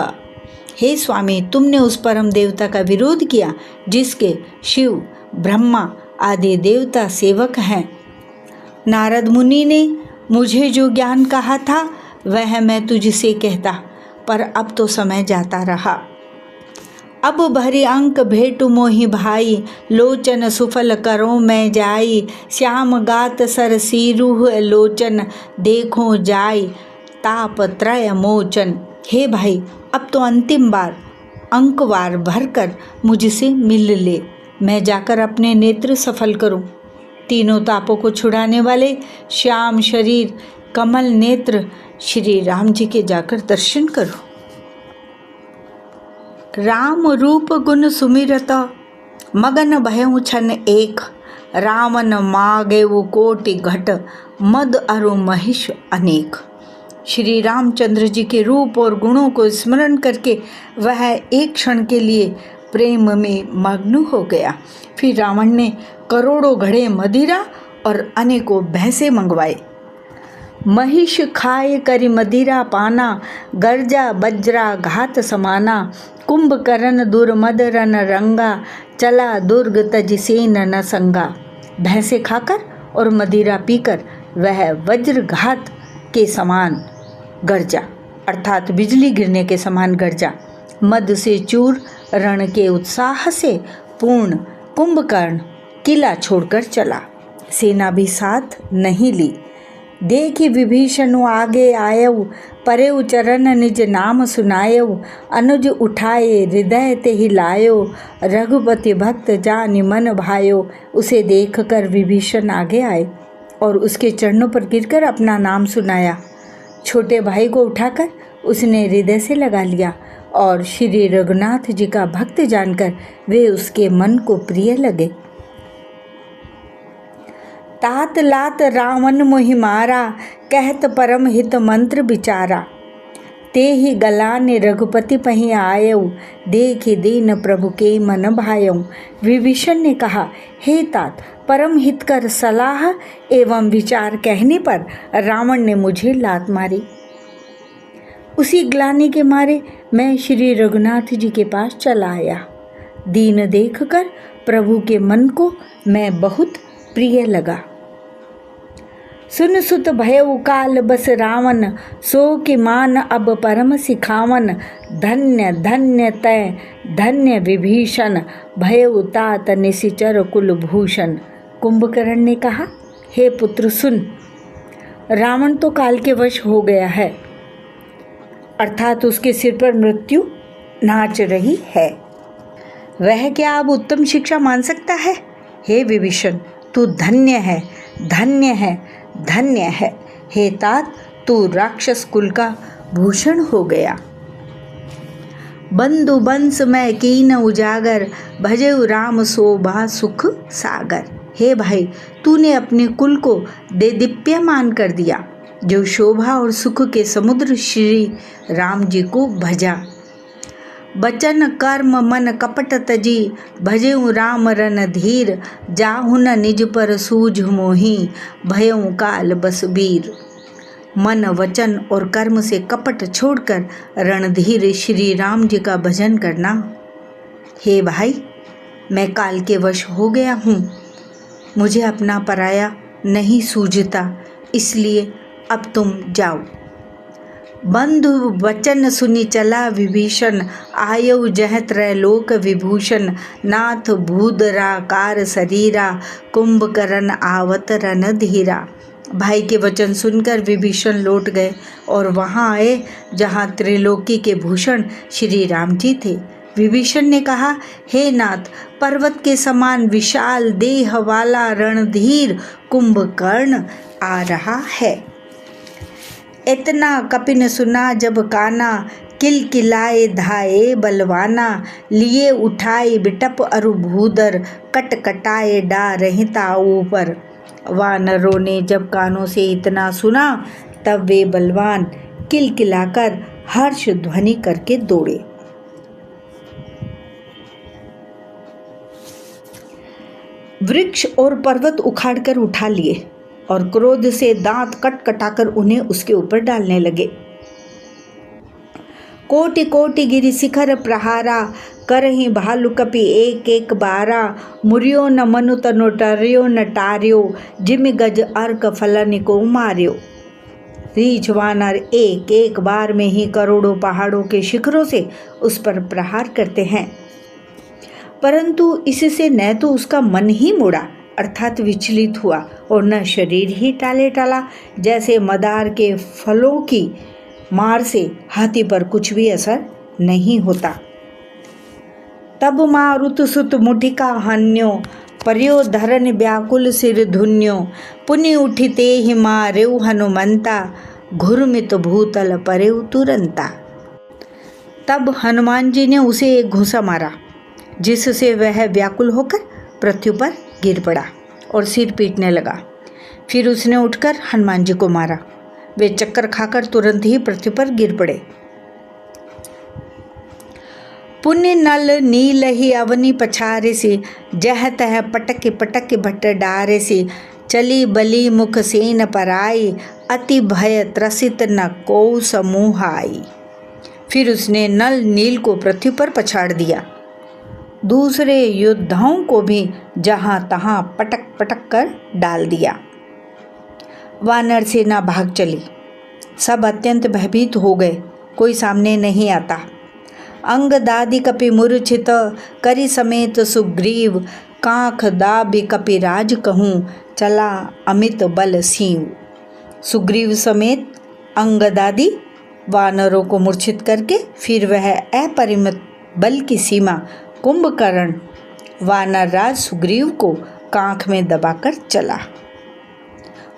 S1: हे स्वामी, तुमने उस परम देवता का विरोध किया जिसके शिव, ब्रह्मा आदि देवता सेवक हैं। नारद मुनि ने मुझे जो ज्ञान कहा था वह मैं तुझसे कहता, पर अब तो समय जाता रहा। अब भरी अंक भेटु मोहि भाई, लोचन सुफल करो मैं जाई। श्याम गात सर सीरूह लोचन, देखो जाय ताप त्रय मोचन। हे भाई, अब तो अंतिम बार अंकवार भरकर मुझसे मिल ले, मैं जाकर अपने नेत्र सफल करूं। तीनों तापों को छुड़ाने वाले श्याम शरीर कमल नेत्र श्री राम जी के जाकर दर्शन करो। राम रूप गुण सुमिरत, मगन भयउ छन एक। रावण मागेउ कोटि घट, मद अरु महिष अनेक। श्री रामचंद्र जी के रूप और गुणों को स्मरण करके वह एक क्षण के लिए प्रेम में मग्न हो गया। फिर रावण ने करोड़ों घड़े मदिरा और अनेकों भैंसे मंगवाए। महिष खाए करि मदिरा पाना, गर्जा बज्रा घात समाना। कुंभकर्ण दुर्मद रन रंगा, चला दुर्ग तज सेन न संगा। भैंसे खाकर और मदिरा पीकर वह वज्रघात के समान गर्जा, अर्थात बिजली गिरने के समान गर्जा। मद से चूर, रण के उत्साह से पूर्ण कुंभकर्ण किला छोड़कर चला। सेना भी साथ नहीं ली। देखि विभीषण आगे आयऊ, परेउ चरण निज नाम सुनायऊ। अनुज उठाए हृदय ते ही लायो, रघुपति भक्त जानि मन भायो। उसे देखकर विभीषण आगे आए और उसके चरणों पर गिरकर अपना नाम सुनाया। छोटे भाई को उठाकर उसने हृदय से लगा लिया और श्री रघुनाथ जी का भक्त जानकर वे उसके मन को प्रिय लगे। तात लात रावण मोहि मारा, कहत परम हित मंत्र विचारा। ते ही गलाने रघुपति पहि आयऊ, देखि दीन प्रभु के मन भायऊ। विभीषण ने कहा, हे तात, परम हितकर सलाह एवं विचार कहने पर रावण ने मुझे लात मारी। उसी ग्लानि के मारे मैं श्री रघुनाथ जी के पास चला आया। दीन देखकर प्रभु के मन को मैं बहुत प्रिय लगा। सुन सुत भयउ काल बस रावण, सो कि मान अब परम सिखावन। धन्य धन्य तय धन्य विभीषण, भयउ तात निशिचर कुलभूषण। कुंभकर्ण ने कहा, हे पुत्र सुन, रावण तो काल के वश हो गया है, अर्थात उसके सिर पर मृत्यु नाच रही है। वह क्या अब उत्तम शिक्षा मान सकता है? हे विभीषण, तू धन्य है, धन्य है, धन्य है। हे तात, तू राक्षस कुल का भूषण हो गया। बंधु बंस मैं कीन उजागर, भजेउ राम शोभा सुख सागर। हे भाई, तूने अपने कुल को देदीप्यमान कर दिया, जो शोभा और सुख के समुद्र श्री राम जी को भजा। बचन कर्म मन कपट तजी, भजेउ राम रन धीर। जाहुन निज पर सूझ मोही, भयउ काल बस वीर। मन वचन और कर्म से कपट छोड़कर रणधीर श्री राम जी का भजन करना। हे भाई, मैं काल के वश हो गया हूँ, मुझे अपना पराया नहीं सूझता, इसलिए अब तुम जाओ। बंधु वचन सुनि चला विभीषण, आयऊ जह त्रैलोक विभूषण। नाथ भूधराकार शरीरा, कुंभकर्ण आवत रन धीरा। भाई के वचन सुनकर विभीषण लौट गए और वहां आए जहां त्रिलोकी के भूषण श्री राम जी थे। विभीषण ने कहा, हे नाथ, पर्वत के समान विशाल देह वाला रणधीर कुंभकर्ण आ रहा है। इतना कपिन सुना जब काना, किलकिलाए धाये बलवाना। लिए उठाए बिटप अरु भूधर, कट कटाए डा रहता ऊपर। वानरों ने जब कानों से इतना सुना तब वे बलवान किलकिलाकर हर्ष ध्वनि करके दौड़े। वृक्ष और पर्वत उखाड़कर उठा लिए और क्रोध से दांत कट कटाकर उन्हें उसके ऊपर डालने लगे। कोटि कोटि गिरि शिखर प्रहारा, करहि भालु कपि एक एक बारा। मुरियो न मनु तनु टर्यो न टार्यो, जिमि गज अर्क फलन को मार्यो। रीछ वानर एक एक बार में ही करोड़ों पहाड़ों के शिखरों से उस पर प्रहार करते हैं। परंतु इससे न तो उसका मन ही मुड़ा अर्थात विचलित हुआ और न शरीर ही टाले टाला, जैसे मदार के फलों की मार से हाथी पर कुछ भी असर नहीं होता। तब मारुत सुत मुठिका हन्यो, पर्यो धरन व्याकुल सिर धुन्यो, पुनि उठिते ही मारेउ हनुमंता, घुरमित भूतल परेउ तुरंता। तब हनुमान जी ने उसे एक घूंसा मारा, जिससे वह व्याकुल होकर पृथ्वी पर गिर पड़ा और सिर पीटने लगा। फिर उसने उठकर हनुमान जी को मारा। वे चक्कर खाकर तुरंत ही पृथ्वी पर गिर पड़े। पुण्य नल नील ही अवनी पछारे से, जह तह पटक पटक भट्ट डारे से, चली बली मुख सेन पराई, अति भय त्रसित न को समूह आई। फिर उसने नल नील को पृथ्वी पर पछाड़ दिया। दूसरे योद्धाओं को भी जहां तहां पटक पटक कर डाल दिया। वानर सेना भाग चली। सब अत्यंत भयभीत हो गए, कोई सामने नहीं आता। अंग दादी कपि मूर्छित, करी समेत सुग्रीव, कांख दाबि कपि राज कहूँ, चला अमित बल सीव। सुग्रीव समेत अंगदादी वानरों को मूर्छित करके फिर वह अपरिमित बल की सीमा कुंभकर्ण वानर राज सुग्रीव को कांख में दबाकर चला।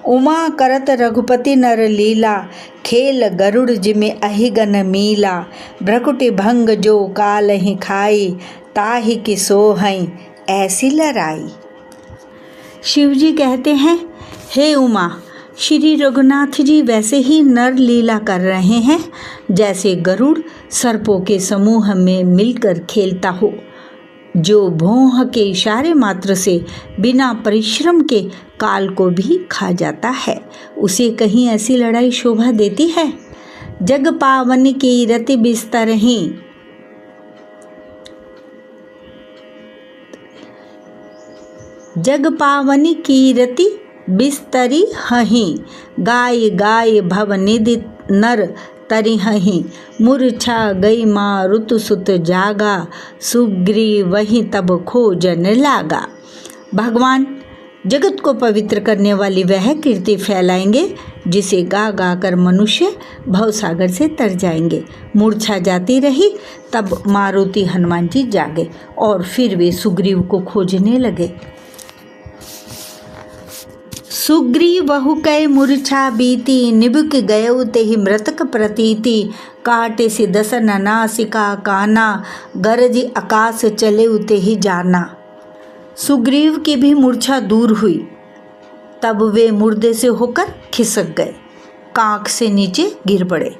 S1: उमा करत रघुपति नर लीला, खेल गरुड़ जिमे अहिगन मीला, भ्रकुटि भंग जो काल ही खाई, ताहि की सोहई ऐसी लड़ाई। शिवजी कहते हैं, हे उमा, श्री रघुनाथ जी वैसे ही नर लीला कर रहे हैं जैसे गरुड़ सर्पों के समूह में मिलकर खेलता हो, जो भौं के इशारे मात्र से बिना परिश्रम के काल को भी खा जाता है। उसे कहीं ऐसी लड़ाई शोभा देती है। जग पावन की रति बिस्तर ही, जग पावनी की रति बिस्तरी हही, गाय गाय भव निधि नर तरी हही, मूर्छा गई मारुत सुत जागा, सुग्रीव वही तब खोजन लागा। भगवान जगत को पवित्र करने वाली वह कीर्ति फैलाएंगे जिसे गा गा कर मनुष्य भवसागर से तर जाएंगे। मूर्छा जाती रही, तब मारुति हनुमान जी जागे और फिर वे सुग्रीव को खोजने लगे। सुग्रीव बहु कै मूर्छा बीती, निबुक गयो तेहि मृतक प्रतीति, काटे से दसन नासिका काना, गरज आकाश चले तेहि जाना। सुग्रीव की भी मूर्छा दूर हुई, तब वे मुर्दे से होकर खिसक गए, कांख से नीचे गिर पड़े।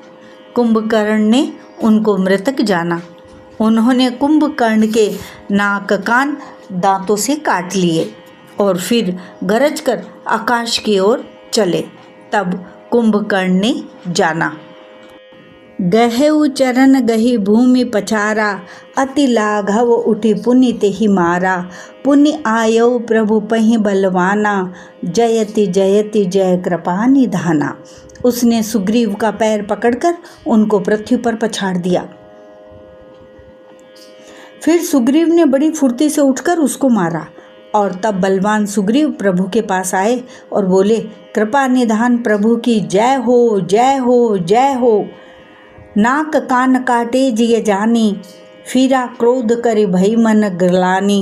S1: कुंभकर्ण ने उनको मृतक जाना। उन्होंने कुंभकर्ण के नाक कान दांतों से काट लिए और फिर गरज कर आकाश की ओर चले। तब कुंभकर्ण ने जाना। गहेउ चरण गही भूमि पछारा, अति लाघव उठी पुनि तेहि मारा, पुनि आयो प्रभु पहि बलवाना, जयति जयति जय कृपा निधाना। उसने सुग्रीव का पैर पकड़कर उनको पृथ्वी पर पछाड़ दिया। फिर सुग्रीव ने बड़ी फुर्ती से उठकर उसको मारा और तब बलवान सुग्रीव प्रभु के पास आए और बोले, कृपा निधान प्रभु की जय हो, जय हो, जय हो। नाक कान काटे जिय जानी, फिरा क्रोध करे भई मन ग्लानि,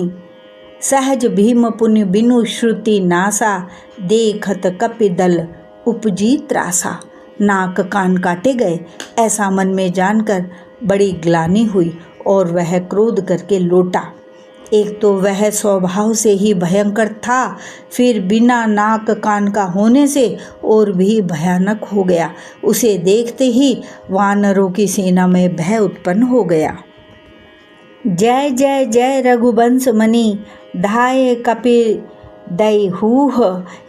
S1: सहज भीम पुनि बिनु श्रुति नासा, देखत कपि दल उपजी त्रासा। नाक कान काटे गए ऐसा मन में जानकर बड़ी ग्लानि हुई और वह क्रोध करके लौटा। एक तो वह स्वभाव से ही भयंकर था, फिर बिना नाक कान का होने से और भी भयानक हो गया। उसे देखते ही वानरों की सेना में भय उत्पन्न हो गया। जय जय जय रघुवंश मणि, धाये कपि दई हूह,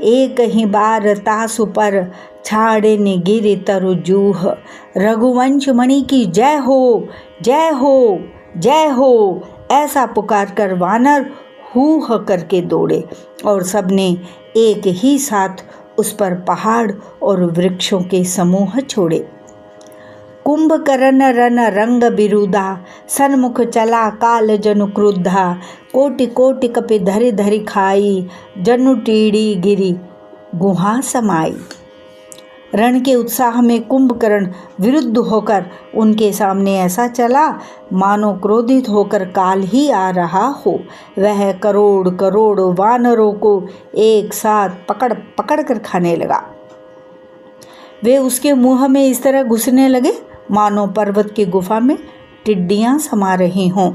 S1: एक ही बार तासु पर छाड़े ने गिरे तरु जूह। रघुवंश मणि की जय हो, जय हो, जय हो, ऐसा पुकार कर वानर हूह करके दौड़े और सबने एक ही साथ उस पर पहाड़ और वृक्षों के समूह छोड़े। कुंभकर्ण रन रंग बिरुदा, सन्मुख चला काल जनु क्रुद्धा। कोटि कोटि कपि धरि धरि खाई, जनु टीड़ी गिरी गुहा समाई। रण के उत्साह में कुंभकर्ण विरुद्ध होकर उनके सामने ऐसा चला मानो क्रोधित होकर काल ही आ रहा हो। वह करोड़ करोड़ वानरों को एक साथ पकड़ पकड़ कर खाने लगा। वे उसके मुंह में इस तरह घुसने लगे मानो पर्वत की गुफा में टिड्डियां समा रही हों।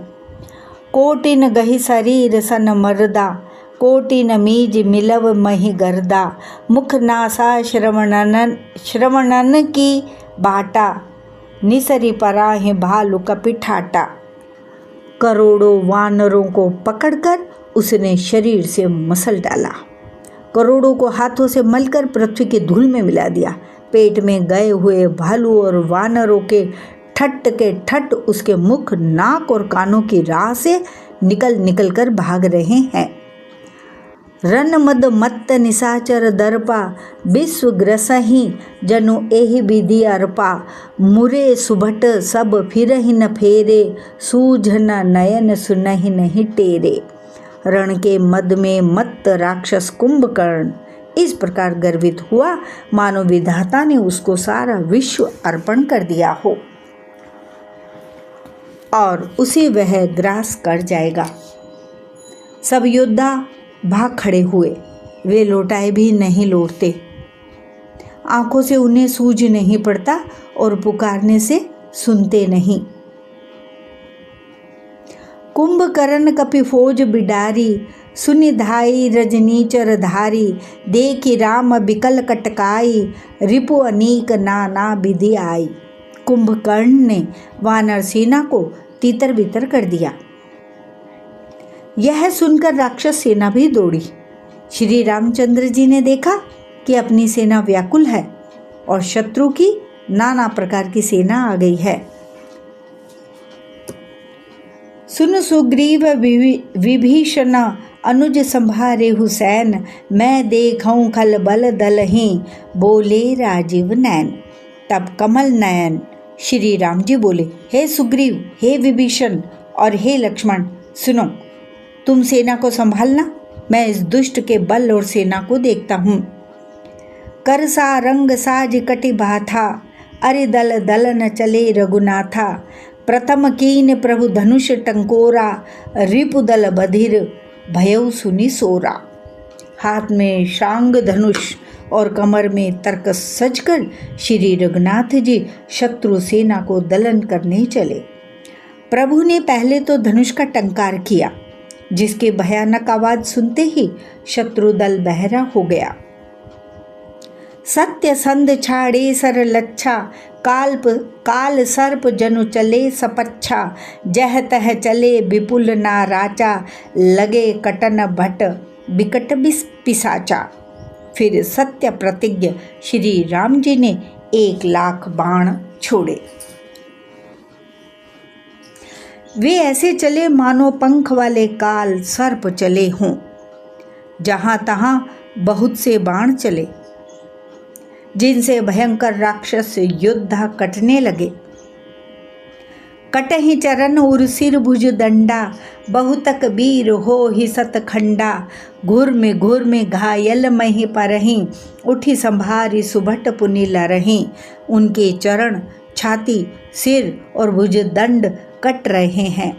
S1: कोटिन गही शरीर सन मर्दा, कोटिन मीज मिलव मही गर्दा। मुख नासा श्रवणन की बाटा, निसरी पराहे भालू कपिठाटा। करोड़ों वानरों को पकड़कर उसने शरीर से मसल डाला, करोड़ों को हाथों से मलकर पृथ्वी की धूल में मिला दिया। पेट में गए हुए भालू और वानरों के ठट उसके मुख, नाक और कानों की राह से निकल निकल कर भाग रहे हैं। रन मद मत्त निशाचर दर्पा, विश्व ग्रसही जनु एहि विधि अर्पा। मुरे सुभट सब फिरहि न फेरे, सूझ न नयन सुनहि नहीं टेरे। रण के मद में मत्त राक्षस कुंभकर्ण इस प्रकार गर्वित हुआ मानो विधाता ने उसको सारा विश्व अर्पण कर दिया हो और उसे वह ग्रास कर जाएगा। सब योद्धा भाग खड़े हुए, वे लौटाए भी नहीं लौटते, आंखों से उन्हें सूझ नहीं पड़ता और पुकारने से सुनते नहीं। कुंभकर्ण कपि फौज बिडारी, सुनि धाई रजनीचर धारी। देखि राम बिकल कटकाई, रिपु अनीक नाना विधि आई। कुंभकर्ण ने वानर सेना को तितर बितर कर दिया। यह सुनकर राक्षस सेना भी दौड़ी। श्री रामचंद्र जी ने देखा कि अपनी सेना व्याकुल है और शत्रु की नाना प्रकार की सेना आ गई है। सुन सुग्रीव विभीषण अनुज संभारे हुसैन, मैं देखऊं खल बल दलहि, बोले राजीव नैन। तब कमल नयन श्री राम जी बोले, हे सुग्रीव, हे विभीषण और हे लक्ष्मण, सुनो, तुम सेना को संभालना, मैं इस दुष्ट के बल और सेना को देखता हूँ। कर सा रंग साज कटि बाथा, अरि दल दल न चले रघुनाथा। प्रथम कीन प्रभु धनुष टंकोरा, रिपु दल बधिर भयउ सुनि सोरा। हाथ में शांग धनुष और कमर में तर्कस सजकर श्री रघुनाथ जी शत्रु सेना को दलन करने चले। प्रभु ने पहले तो धनुष का टंकार किया, जिसके भयानक आवाज सुनते ही शत्रु दल बहरा हो गया। सत्य संध छाड़े सर लच्छा, काल सर्प जनु चले सपच्छा। जह तह चले विपुल ना राचा, लगे कटन भट बिकट पिसाचा। फिर सत्य प्रतिज्ञ श्री राम जी ने 1,00,000 बाण छोड़े। वे ऐसे चले मानो पंख वाले काल सर्प चले हों। जहाँ तहाँ बहुत से बाण चले, जिनसे भयंकर राक्षस योद्धा कटने लगे। कटहि चरण उर सिर भुज दंडा, बहुतक वीर हो ही सतखंडा। घुर में घायल मही परहीं, उठी संभारी सुभट पुनि लरहीं। उनके चरण, छाती, सिर और भुज दंड कट रहे हैं।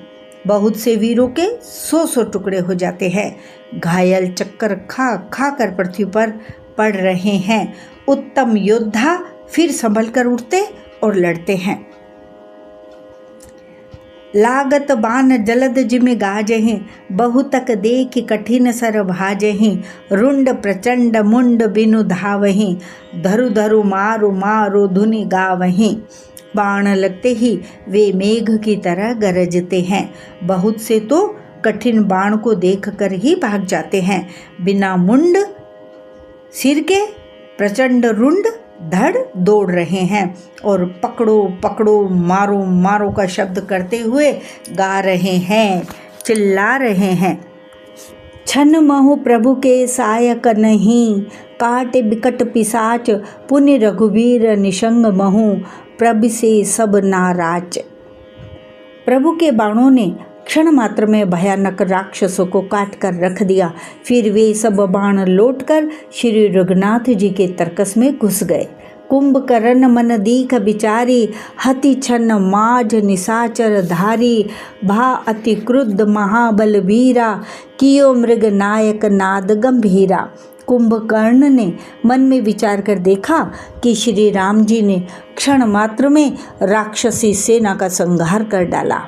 S1: बहुत से वीरों के 100 टुकड़े हो जाते हैं। घायल चक्कर खा खा कर पृथ्वी पर पड़ रहे हैं। उत्तम योद्धा फिर संभल कर उठते और लड़ते हैं। लागत बान जलद जिमि गाजहि, बहुतक देखि कठिन सर भाजहि। रुंड प्रचंड मुंड बिनु धावहि, धरु धरु मारो मारो धुनि गावहि। बाण लगते ही वे मेघ की तरह गरजते हैं। बहुत से तो कठिन बाण को देखकर ही भाग जाते हैं। बिना मुंड सिर के प्रचंड रुंड धड़ दौड़ रहे हैं और पकड़ो पकड़ो मारो मारो का शब्द करते हुए गा रहे हैं, चिल्ला रहे हैं। छन महु प्रभु के सायक नहीं, काटे बिकट पिशाच, पुण्य रघुवीर निशंग महु, प्रभु से सब नाराज। प्रभु के बाणों ने क्षण मात्र में भयानक राक्षसों को काट कर रख दिया। फिर वे सब बाण लौटकर श्री रघुनाथ जी के तरकस में घुस गए। कुंभकर्ण मन दीख विचारी, हति छन माज निशाचर धारी, भा अति क्रुद्ध महाबल वीरा, कियो मृग नायक नाद गंभीरा। कुंभकर्ण ने मन में विचार कर देखा कि श्री राम जी ने क्षण मात्र में राक्षसी सेना का संहार कर डाला।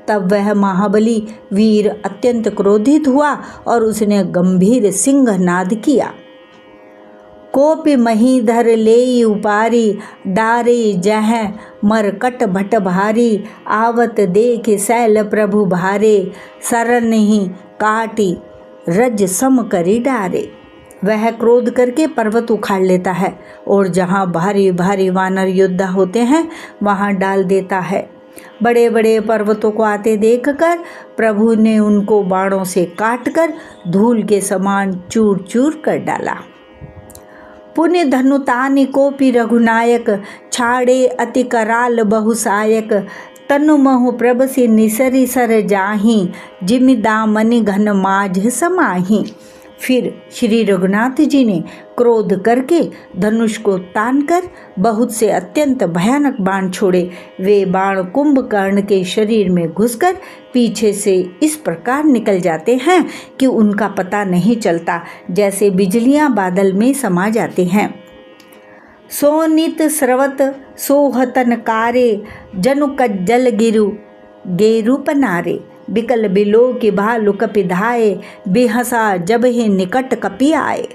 S1: तब वह महाबली वीर अत्यंत क्रोधित हुआ और उसने गंभीर सिंह नाद किया। कोपि महीधर लेई उपारी, डारे जह मरकट भट भारी, आवत देख शैल प्रभु भारे, सरन ही काटी रज सम करी डारे। वह क्रोध करके पर्वत उखाड़ लेता है और जहाँ भारी भारी वानर योद्धा होते हैं वहाँ डाल देता है। बड़े बड़े पर्वतों को आते देखकर प्रभु ने उनको बाणों से काटकर धूल के समान चूर चूर कर डाला। पुण्य धनुतानि कोपि रघुनायक, छाड़े अति कराल बहुसायक, तनु महु प्रभ से निसरी सर जाही, जिमि दामनि घन माझ समाही। फिर श्री रघुनाथ जी ने क्रोध करके धनुष को तानकर बहुत से अत्यंत भयानक बाण छोड़े। वे बाण कुंभकर्ण के शरीर में घुसकर पीछे से इस प्रकार निकल जाते हैं कि उनका पता नहीं चलता, जैसे बिजलियां बादल में समा जाते हैं। सोनित स्रवत सोहतन कारे, जनु कज्जल गिरु गेरु पनारे, बिकल बिलो के भालु कपि धाये, बेहसा जब ही निकट कपि आए।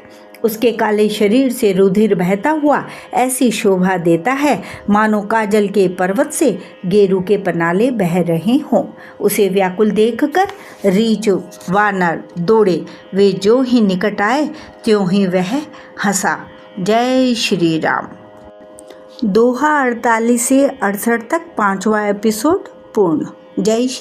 S1: उसके काले शरीर से रुधिर बहता हुआ ऐसी शोभा देता है मानो काजल के पर्वत से गेरू के पनाले बह रहे हों। उसे व्याकुल देखकर रीछ वानर दौड़े। वे जो ही निकट आए त्यों ही वह हंसा। जय श्री राम। दोहा 48 से 68 तक 5वां एपिसोड पूर्ण। जय श्री